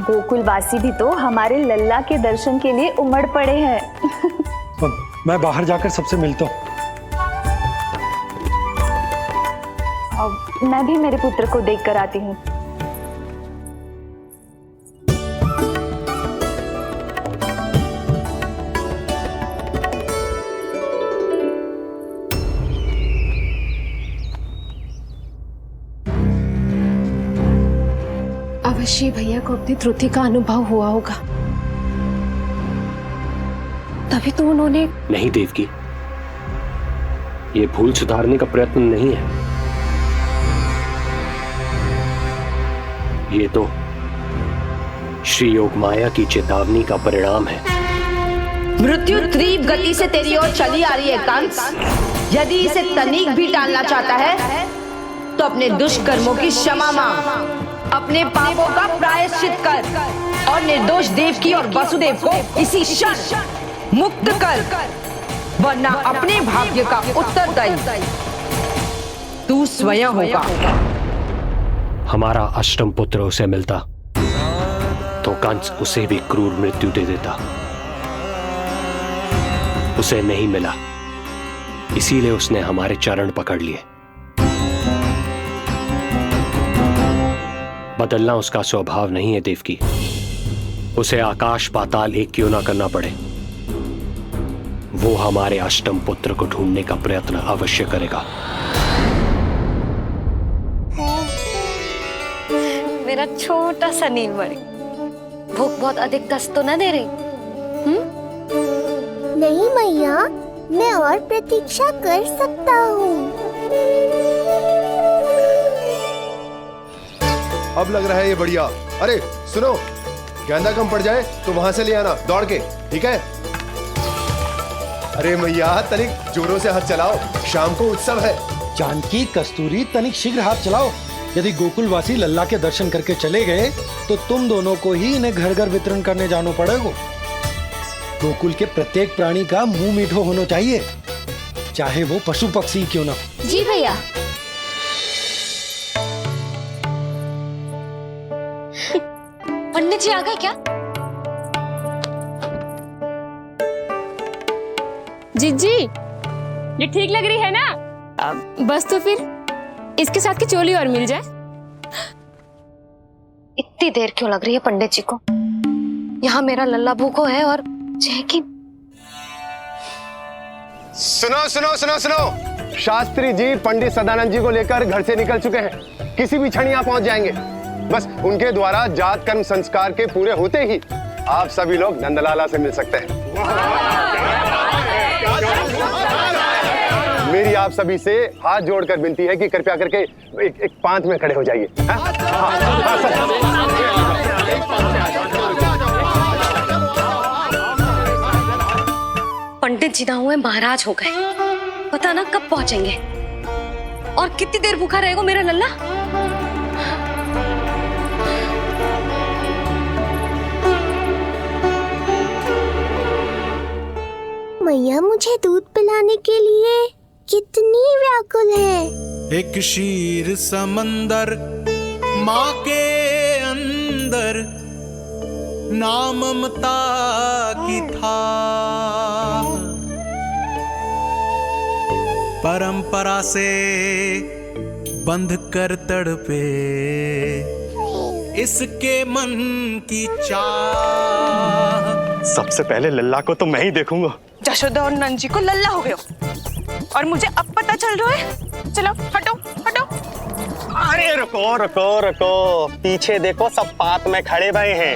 गोकुलवासी भी तो हमारे लल्ला के दर्शन के लिए उमड़ पड़े हैं। मैं बाहर जाकर सबसे मिलता हूँ। अब मैं भी मेरे पुत्र को देख कर आती हूँ। अवश्य भैया को अपनी त्रुटि का अनुभव हुआ होगा, तभी तो उन्होंने। नहीं देवकी, ये भूल सुधारने का प्रयत्न नहीं है। ये तो श्री योग माया की चेतावनी का परिणाम है। मृत्यु तीव्र गति से तेरी ओर चली आ रही है कंस। यदि इसे तनिक भी टालना चाहता है तो अपने दुष्कर्मों की क्षमा मांग, अपने पापों का प्रायश्चित कर और निर्दोष देवकी और वसुदेव को इसी क्षण मुक्त कर, वरना अपने भाग्य का उत्तरदायी तू स्वयं होगा। हमारा अष्टम पुत्र उसे मिलता तो कंस उसे भी क्रूर मृत्यु दे देता। उसे नहीं मिला, इसीलिए उसने हमारे चरण पकड़ लिए। बदलना उसका स्वभाव नहीं है देवकी। उसे आकाश पाताल एक क्यों ना करना पड़े, वो हमारे अष्टम पुत्र को ढूंढने का प्रयत्न अवश्य करेगा। मेरा छोटा सा नीलमणि, भूख बहुत अधिक कष्ट तो न दे रही? नहीं मैया, मैं और प्रतीक्षा कर सकता हूँ। अब लग रहा है ये बढ़िया। अरे सुनो, गेंदा कम पड़ जाए तो वहां से ले आना दौड़ के, ठीक है? अरे मैया, तनिक जोरों से हाथ चलाओ, शाम को उत्सव है। जानकी, कस्तूरी, तनिक शीघ्र हाथ चलाओ। यदि गोकुलवासी लल्ला के दर्शन करके चले गए तो तुम दोनों को ही इन्हें घर घर वितरण करने जाना पड़ेगा। गोकुल के प्रत्येक प्राणी का मुंह मीठो होना चाहिए, चाहे वो पशु पक्षी क्यों ना। जी भैया। पंडित जी आ गए क्या? जीजी, ये ठीक लग रही है ना? बस तो फिर इसके साथ की चोली और मिल जाए। इतनी देर क्यों लग रही है पंडित जी को? यहाँ मेरा लल्ला भूखो है और जय की। सुनो सुनो सुनो सुनो, शास्त्री जी पंडित सदानंद जी को लेकर घर से निकल चुके हैं। किसी भी क्षण यहाँ पहुंच जाएंगे। बस उनके द्वारा जात कर्म संस्कार के पूरे होते ही आप सभी लोग नंदलाला से मिल सकते हैं। मेरी आप सभी से हाथ जोड़कर विनती है कि कृपया करके एक पांत में खड़े हो जाइए। पंडित जी ना हुए महाराज हो गए, पता ना कब पहुंचेंगे और कितनी देर भूखा रहेगा मेरा लल्ला। मैया मुझे दूध पिलाने के लिए कितनी व्याकुल है। एक शीर समंदर माँ के अंदर, नाम ममता की था। परंपरा से बंध कर तड़पे इसके मन की चाह। सबसे पहले लल्ला को तो मैं ही देखूंगा। यशोदा और नंद जी को लल्ला हो गयो और मुझे अब पता चल रहा है। चलो हटो हटो। अरे रुको रुको रुको, पीछे देखो, सब पात में खड़े भये हैं।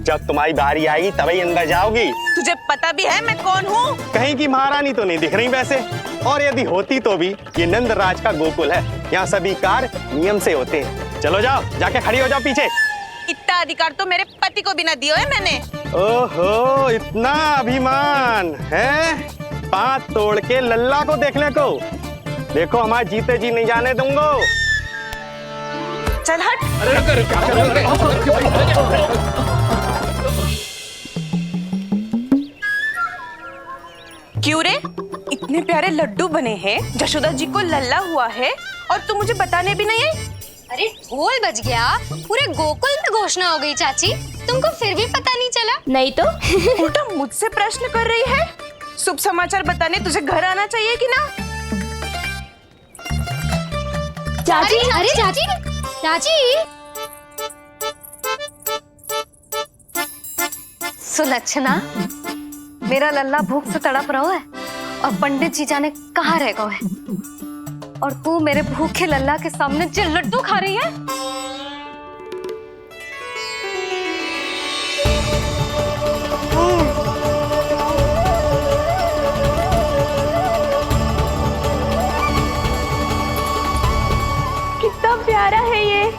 जब तुम्हारी बारी आएगी तभी अंदर जाओगी। तुझे पता भी है मैं कौन हूँ? कहीं की महारानी तो नहीं दिख रही वैसे, और यदि होती तो भी ये नंदराज का गोकुल है, यहाँ सभी कार्य नियम से होते हैं। चलो जाओ, जाके खड़ी हो जाओ पीछे। इतना अधिकार तो मेरे पति को भी ना दिया है मैंने। ओहो, इतना अभिमान है? पाँव तोड़ के लल्ला को देखने को। देखो हमारे जीते जी नहीं जाने दूंगा। चल हट। क्यों रे, इतने प्यारे लड्डू बने हैं, यशोदा जी को लल्ला हुआ है और तू मुझे बताने भी नहीं आई? अरे ढोल बज गया, पूरे गोकुल में घोषणा हो गई चाची, तुमको फिर भी पता नहीं चला? नहीं तो उल्टा मुझसे प्रश्न कर रही है। शुभ समाचार बताने तुझे घर आना चाहिए कि ना? चाची, अरे चाची, चाची। सुलक्षणा, मेरा लल्ला भूख से तड़प रहा है और पंडित जी जाने कहाँ रह गए हैं, और तू मेरे भूखे लल्ला के सामने जो लड्डू खा रही है। कितना प्यारा है ये,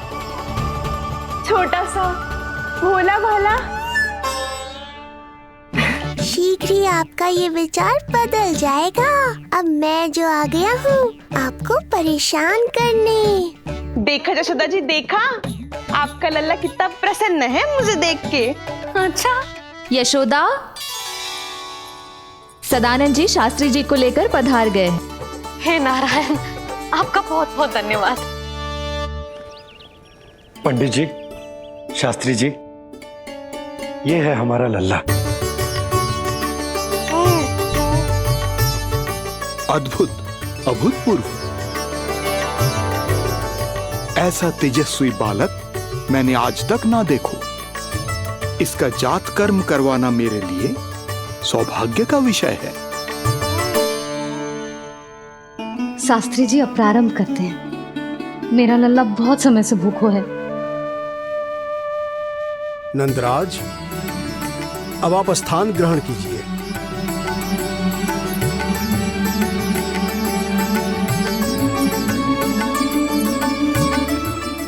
छोटा सा भोला भाला। शीघ्र ही आपका ये विचार बदल जाएगा। अब मैं जो आ गया हूँ आपको परेशान करने। देखा यशोदा जी, देखा आपका लल्ला कितना प्रसन्न है मुझे देख के। अच्छा यशोदा, सदानंद जी शास्त्री जी को लेकर पधार गए। हे नारायण, आपका बहुत बहुत धन्यवाद। पंडित जी, शास्त्री जी, ये है हमारा लल्ला। अद्भुत, अभूतपूर्व। ऐसा तेजस्वी बालक मैंने आज तक ना देखो। इसका जात कर्म करवाना मेरे लिए सौभाग्य का विषय है। शास्त्री जी अब प्रारंभ करते हैं। मेरा लल्ला बहुत समय से भूखो है। नंदराज, अब आप स्थान ग्रहण कीजिए।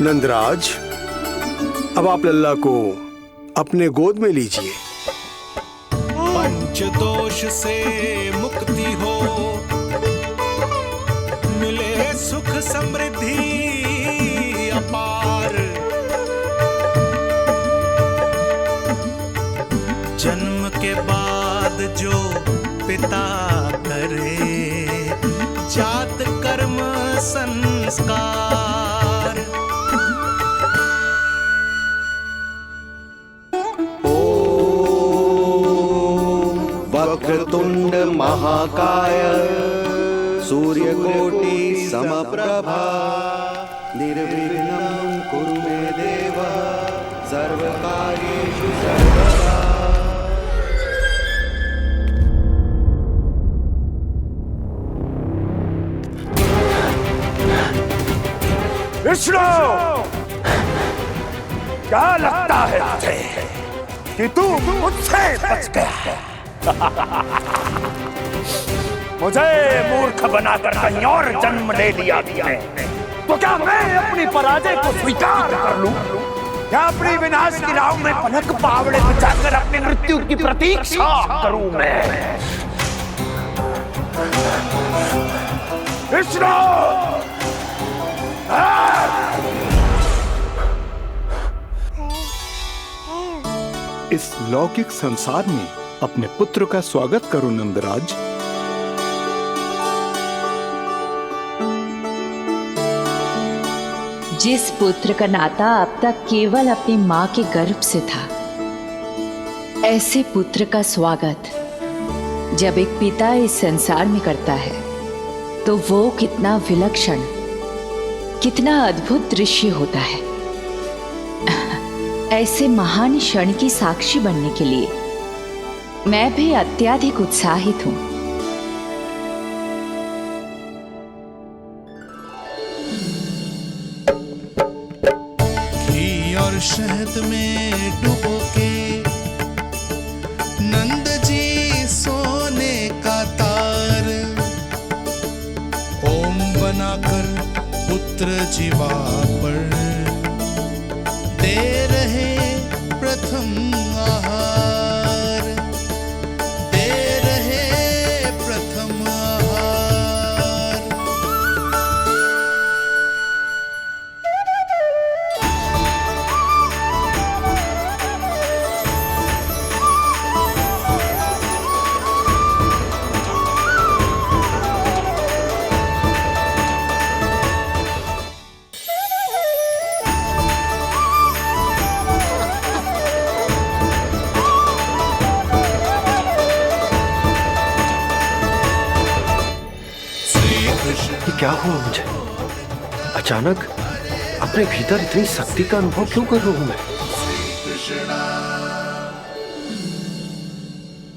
नंदराज, अब आप लल्ला को अपने गोद में लीजिए। पंचदोष से मुक्ति हो, मिले सुख समृद्धि अपार। जन्म के बाद जो पिता करे, जात कर्म संस्कार। वक्रतुंड महाकाय, सूर्यकोटि समप्रभा, निर्विघ्नं कुरु मे देव, सर्वकार्येषु सर्वदा। विष्णु, क्या लगता है तुझे कि तू मुझसे बच गया? मुझे मूर्ख बनाकर कहीं और जन्म ले लिया है, तो क्या मैं अपनी पराजय को स्वीकार कर लूं? क्या अपनी विनाश की राह में पलक पावड़े बचाकर अपनी मृत्यु की प्रतीक्षा करूं मैं? विष्णु, इस लौकिक संसार में अपने पुत्र का स्वागत करो नंदराज। जिस पुत्र का नाता अब तक केवल अपनी मां के गर्भ से था, ऐसे पुत्र का स्वागत जब एक पिता इस संसार में करता है तो वो कितना विलक्षण, कितना अद्भुत दृश्य होता है। ऐसे महान क्षण की साक्षी बनने के लिए मैं भी अत्यधिक उत्साहित हूँ। घी और शहद में डुबो के नंद जी सोने का तार ओम बनाकर पुत्र जीवा पर दे रहे प्रथम आहार, दे रहे प्रथम आहार। ये क्या हुआ मुझे? अचानक अपने भीतर इतनी शक्ति का अनुभव क्यों कर रहा हूं मैं?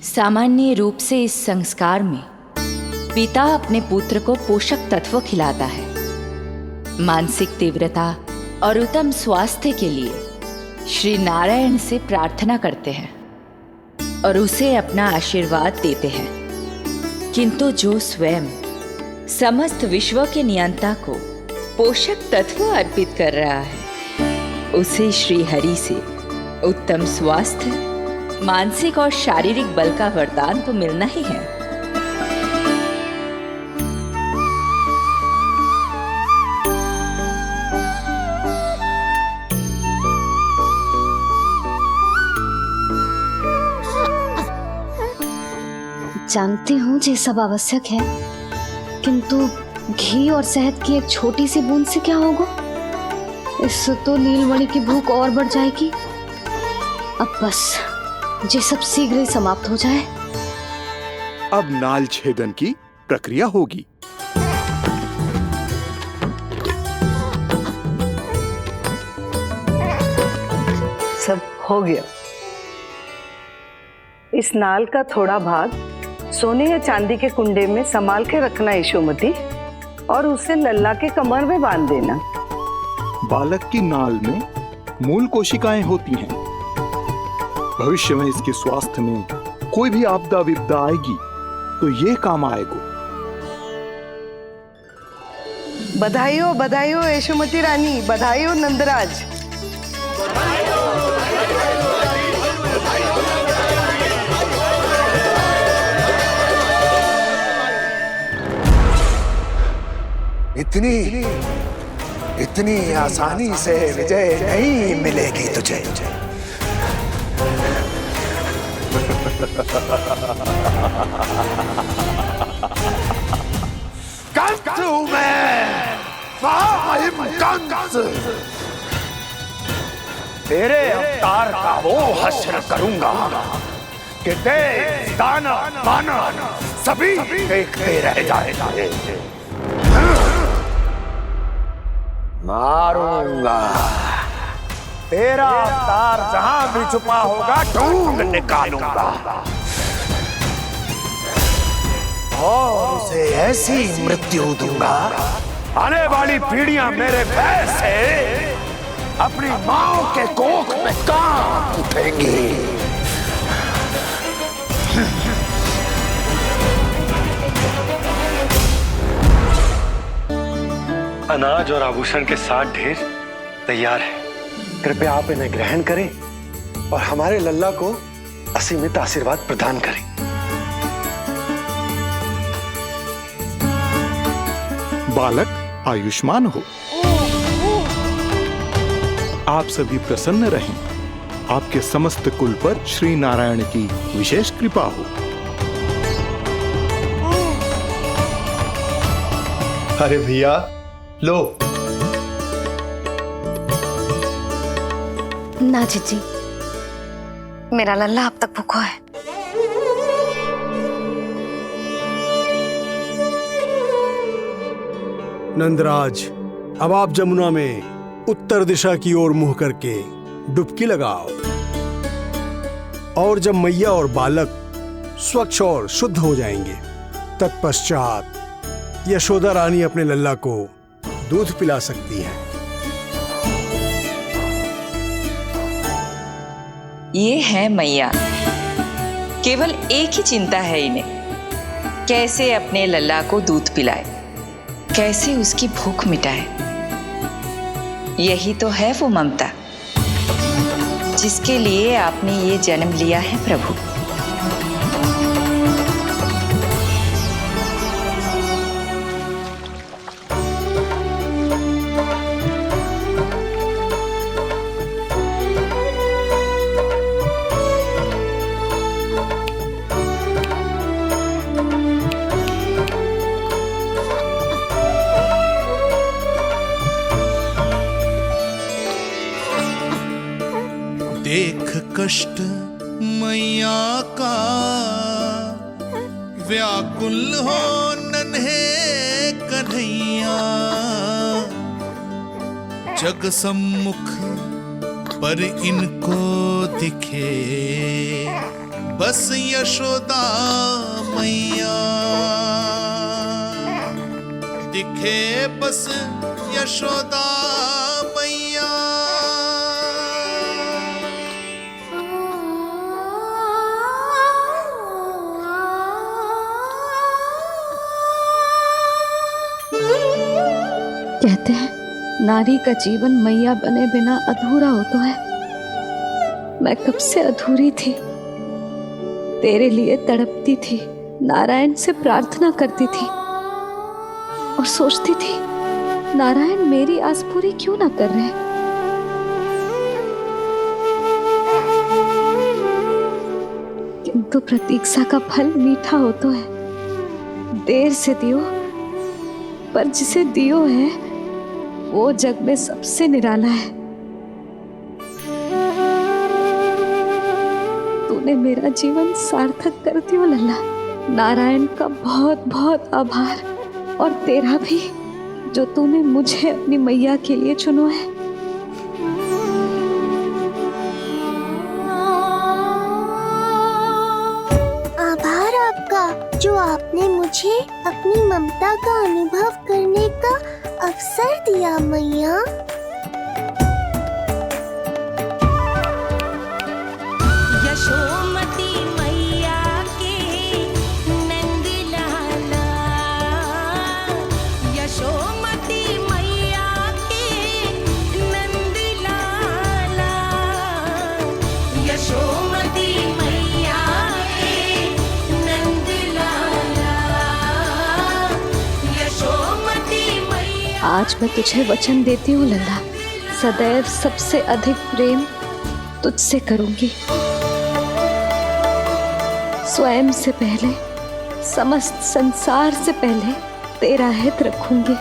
सामान्य रूप से इस संस्कार में पिता अपने पुत्र को पोषक तत्व खिलाता है। मानसिक तीव्रता और उत्तम स्वास्थ्य के लिए श्री नारायण से प्रार्थना करते हैं और उसे अपना आशीर्वाद देते हैं। किंतु जो स्वयं समस्त विश्व के नियंता को पोषक तत्व अर्पित कर रहा है, उसे श्री हरि से उत्तम स्वास्थ्य, मानसिक और शारीरिक बल का वरदान तो मिलना ही है। जानती हूँ ये सब आवश्यक है, किंतु घी और शहद की एक छोटी सी बूंद से क्या होगा? इससे तो नीलमणि की भूख और बढ़ जाएगी। अब बस ये सब शीघ्र ही समाप्त हो जाए। अब नाल छेदन की प्रक्रिया होगी। सब हो गया। इस नाल का थोड़ा भाग सोने या चांदी के कुंडे में संभाल के रखना यशोमती, और उसे लल्ला के कमर में बांध देना। बालक की नाल में मूल कोशिकाएं होती हैं। भविष्य में इसके स्वास्थ्य में कोई भी आपदा विपदा आएगी तो ये काम आएगा। बधाई हो यशोमती रानी, बधाई हो नंदराज। इतनी आसानी से विजय नहीं मिलेगी तुझे। कंस हूं मैं, महामहिम कंस। तेरे अवतार का वो हश्र करूंगा कि देव, दानव, मानव सभी देखते रह जाएंगे। मारूंगा तेरा अवतार, जहां भी छुपा होगा ढूंढ निकालूंगा और उसे ऐसी मृत्यु दूंगा, आने वाली पीढ़ियां मेरे भय से अपनी मां के कोख में कांप उठेंगी। अनाज और आभूषण के साथ ढेर तैयार है। कृपया आप इन्हें ग्रहण करें और हमारे लल्ला को असीमित आशीर्वाद प्रदान करें। बालक आयुष्मान हो। आप सभी प्रसन्न रहें। आपके समस्त कुल पर श्री नारायण की विशेष कृपा हो। अरे भैया लो। ना जीजी, मेरा लल्ला अब तक भूखा है। नंदराज, अब आप जमुना में उत्तर दिशा की ओर मुंह करके डुबकी लगाओ, और जब मैया और बालक स्वच्छ और शुद्ध हो जाएंगे। तत्पश्चात यशोदा रानी अपने लल्ला को दूध पिला सकती है। ये है मैया, केवल एक ही चिंता है इन्हें, कैसे अपने लल्ला को दूध पिलाए, कैसे उसकी भूख मिटाए। यही तो है वो ममता जिसके लिए आपने ये जन्म लिया है प्रभु। देख कष्ट मैया का व्याकुल हो नन्हे कन्हैया, जग सम्मुख पर इनको दिखे बस यशोदा मैया, दिखे बस यशोदा मैया। कहते हैं नारी का जीवन मैया बने बिना अधूरा होता है। मैं कब से अधूरी थी, तेरे लिए तड़पती थी, नारायण से प्रार्थना करती थी और सोचती थी नारायण मेरी आस पूरी क्यों ना कर रहे। किंतु प्रतीक्षा का फल मीठा होता है। देर से दियो पर जिसे दियो है वो जग में सबसे निराला है। तूने मेरा जीवन सार्थक कर दियो लल्ला। नारायण का बहुत बहुत आभार, और तेरा भी जो तूने मुझे अपनी मैया के लिए चुनो है। आभार आपका जो आपने मुझे अपनी ममता का अनुभव करने का अवसर दिया मैया। यशोमती मैया के नंद लाला, यशोमती मैया के नंद लाला, यशोमती मैया के नंद लाला, यशोमती मैया। आज मैं तुझे वचन देती हूँ लल्ला, सदैव सबसे अधिक प्रेम तुझसे करूंगी। स्वयं से पहले, समस्त संसार से पहले तेरा हित रखूंगी।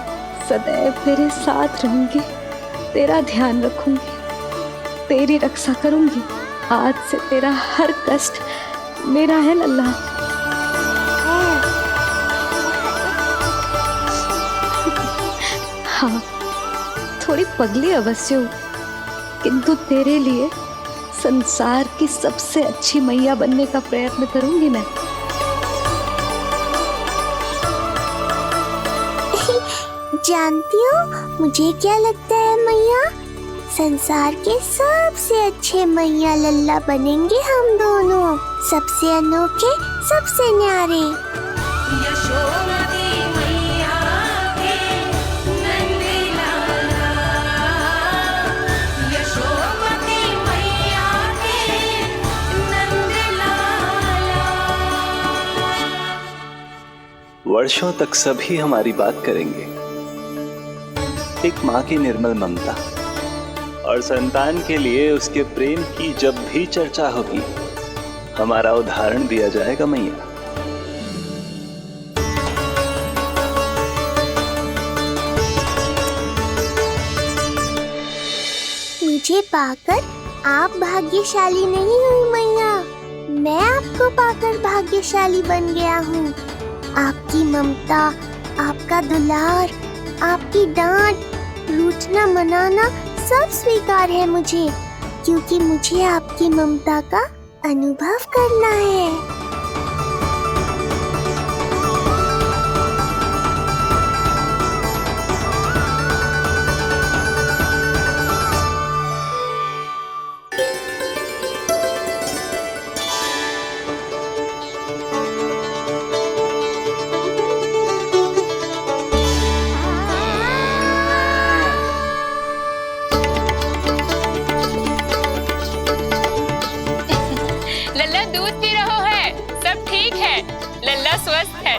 सदैव तेरे साथ रहूंगी, तेरा ध्यान रखूंगी, तेरी रक्षा करूंगी। आज से तेरा हर कष्ट मेरा है लल्ला। हाँ, थोड़ी पगली अवश्य हूँ, किंतु तेरे लिए संसार की सबसे अच्छी मैया बनने का प्रयत्न करूंगी मैं। जानती हो मुझे क्या लगता है मैया, संसार के सबसे अच्छे मैया लल्ला बनेंगे हम दोनों, सबसे अनोखे, सबसे न्यारे। यशोमती मैया के नंद लाला, यशोमती मैया के नंद लाला। वर्षों तक सभी हमारी बात करेंगे। एक माँ की निर्मल ममता और संतान के लिए उसके प्रेम की जब भी चर्चा होगी, हमारा उदाहरण दिया जाएगा मैया। मुझे पाकर आप भाग्यशाली नहीं हुई मैया, मैं आपको पाकर भाग्यशाली बन गया हूँ। आपकी ममता, आपका दुलार, आपकी डांट, रूठना मनाना सब स्वीकार है मुझे, क्योंकि मुझे आपकी ममता का अनुभव करना है। स्वस्थ है।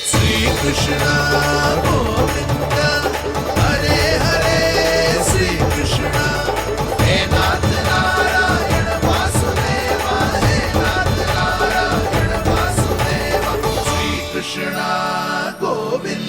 श्री कृष्ण गोविंद हरे हरे, श्री कृष्ण हे नाथ नारायण वासुदेव, हे नाथ नारायण वासुदेव, श्री कृष्ण गोविंद।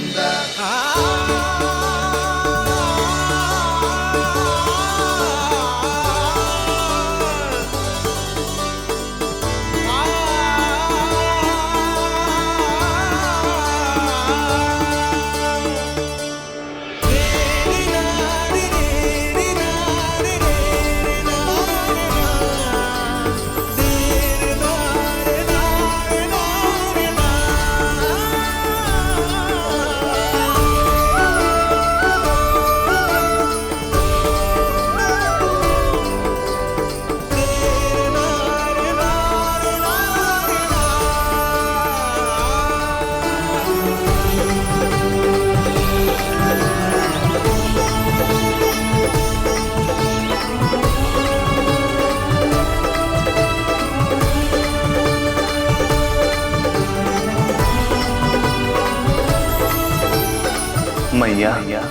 मैया,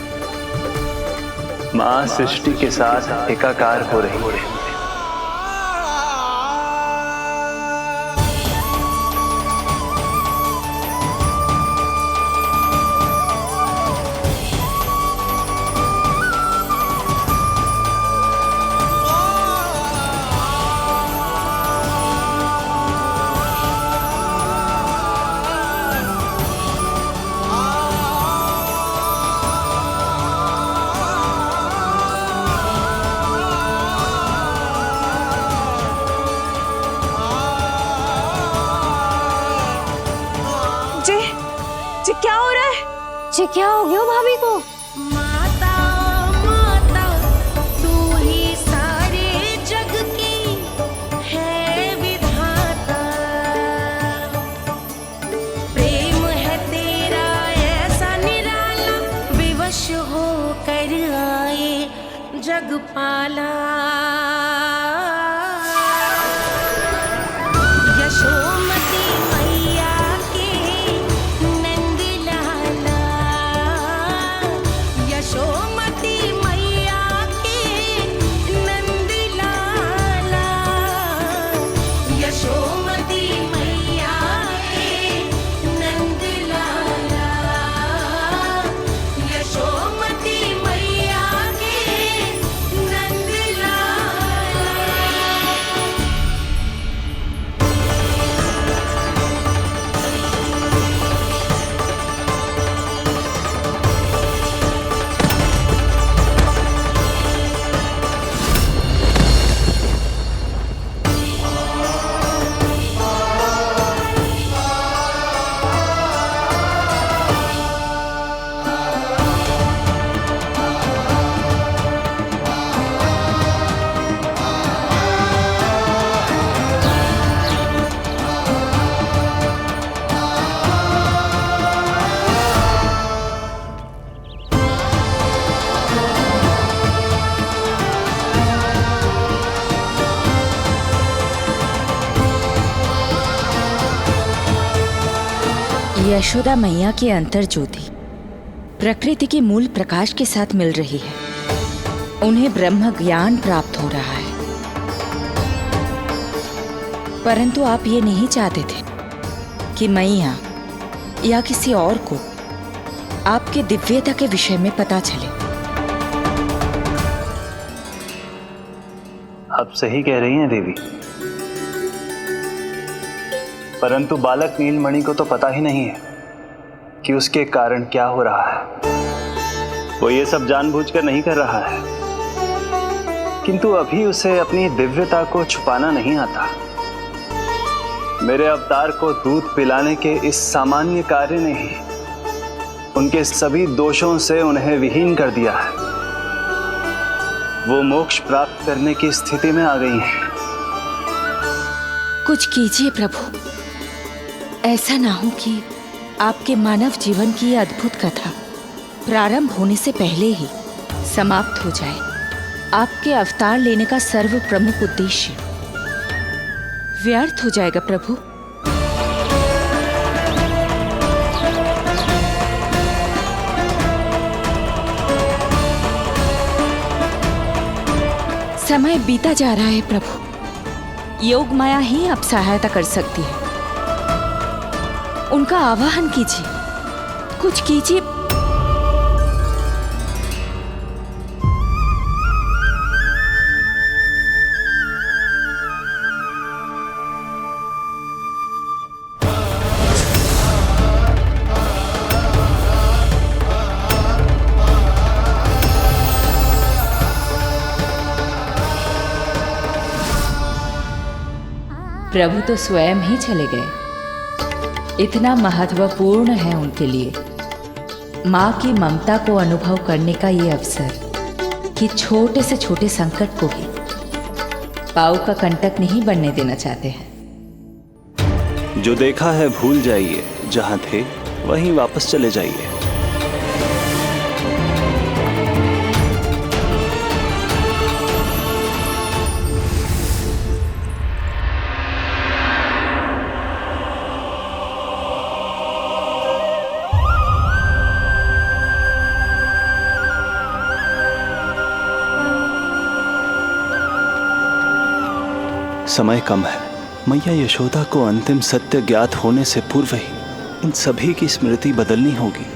माँ सृष्टि के साथ एकाकार हो रही है। जी क्या हो रहा है? जी क्या हो गया भाभी को? माता माता तू ही सारे जग की है विधाता, प्रेम है तेरा ऐसा निराला, विवश हो कर आए जग पाला। यशोमती मैया के नंद लाला, यशोमती मैया के नंद लाला, यशोमती मैया के नंद लाला, यशोमती मैया के नंद लाला। यशोदा मैया की अंतर ज्योति प्रकृति के मूल प्रकाश के साथ मिल रही है। उन्हें ब्रह्म ज्ञान प्राप्त हो रहा है, परंतु आप ये नहीं चाहते थे कि मैया या किसी और को आपके दिव्यता के विषय में पता चले। आप सही कह रही हैं देवी, परंतु बालक नीलमणि को तो पता ही नहीं है कि उसके कारण क्या हो रहा है। वो ये सब जानबूझकर नहीं कर रहा है, किंतु अभी उसे अपनी दिव्यता को छुपाना नहीं आता। मेरे अवतार को दूध पिलाने के इस सामान्य कार्य ने ही उनके सभी दोषों से उन्हें विहीन कर दिया है। वो मोक्ष प्राप्त करने की स्थिति में आ गई हैं। कुछ कीजिए प्रभु, ऐसा ना हो कि आपके मानव जीवन की यह अद्भुत कथा प्रारंभ होने से पहले ही समाप्त हो जाए। आपके अवतार लेने का सर्व प्रमुख उद्देश्य व्यर्थ हो जाएगा प्रभु। समय बीता जा रहा है प्रभु, योग माया ही अब सहायता कर सकती है। उनका आवाहन कीजिए, कुछ कीजिए। प्रभु तो स्वयं ही चले गए। इतना महत्वपूर्ण है उनके लिए माँ की ममता को अनुभव करने का ये अवसर कि छोटे से छोटे संकट को भी पाँव का कंटक नहीं बनने देना चाहते हैं। जो देखा है भूल जाइए, जहाँ थे वहीं वापस चले जाइए। समय कम है। मैया यशोदा को अंतिम सत्य ज्ञात होने से पूर्व ही इन सभी की स्मृति बदलनी होगी।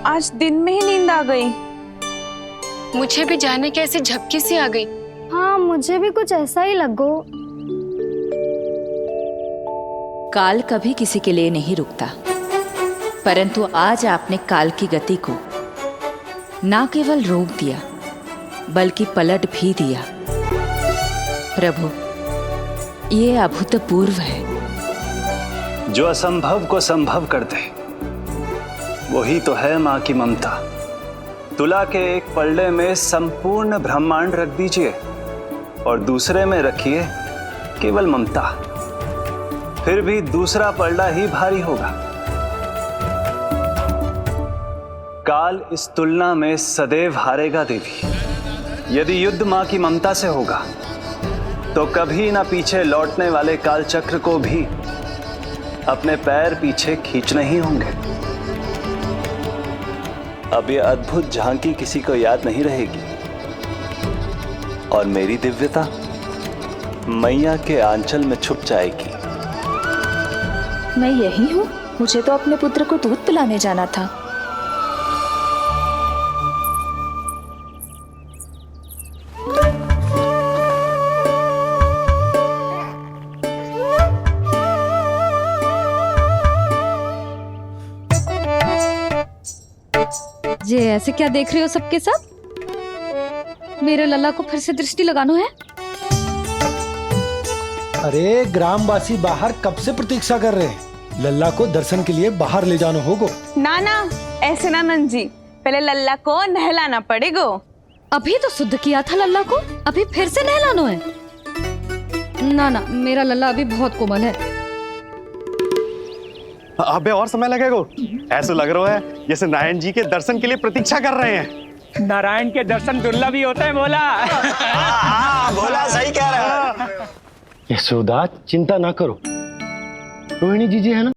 आज दिन में ही नींद आ गई। मुझे भी जाने कैसी झपकी सी आ गई। हाँ, मुझे भी कुछ ऐसा ही लगो। काल कभी किसी के लिए नहीं रुकता, परंतु आज आपने काल की गति को ना केवल रोक दिया बल्कि पलट भी दिया। प्रभु, ये अभूतपूर्व है। जो असंभव को संभव कर दे वही तो है माँ की ममता। तुला के एक पलड़े में संपूर्ण ब्रह्मांड रख दीजिए और दूसरे में रखिए केवल ममता, फिर भी दूसरा पलड़ा ही भारी होगा। काल इस तुलना में सदैव हारेगा देवी। यदि युद्ध माँ की ममता से होगा तो कभी ना पीछे लौटने वाले काल चक्र को भी अपने पैर पीछे खींचने ही होंगे। अब ये अद्भुत झांकी किसी को याद नहीं रहेगी और मेरी दिव्यता मैया के आंचल में छुप जाएगी। मैं यही हूँ। मुझे तो अपने पुत्र को दूध पिलाने जाना था। ये ऐसे क्या देख रहे हो सबके सब? मेरे लल्ला को फिर से दृष्टि लगानो है? अरे ग्रामवासी बाहर कब से प्रतीक्षा कर रहे हैं, लल्ला को दर्शन के लिए बाहर ले जाना होगा। ना ना, ऐसे ना नंद जी, पहले लल्ला को नहलाना पड़ेगा। अभी तो शुद्ध किया था लल्ला को, अभी फिर से नहलानो है? ना ना, मेरा लल्ला अभी बहुत कोमल है। अबे और समय लगेगा। ऐसा लग रहा है जैसे नारायण जी के दर्शन के लिए प्रतीक्षा कर रहे हैं। नारायण के दर्शन दुर्लभ ही होते हैं बोला। बोला, सही कह रहा है। यशोदा चिंता ना करो, रोहिणी जी है ना,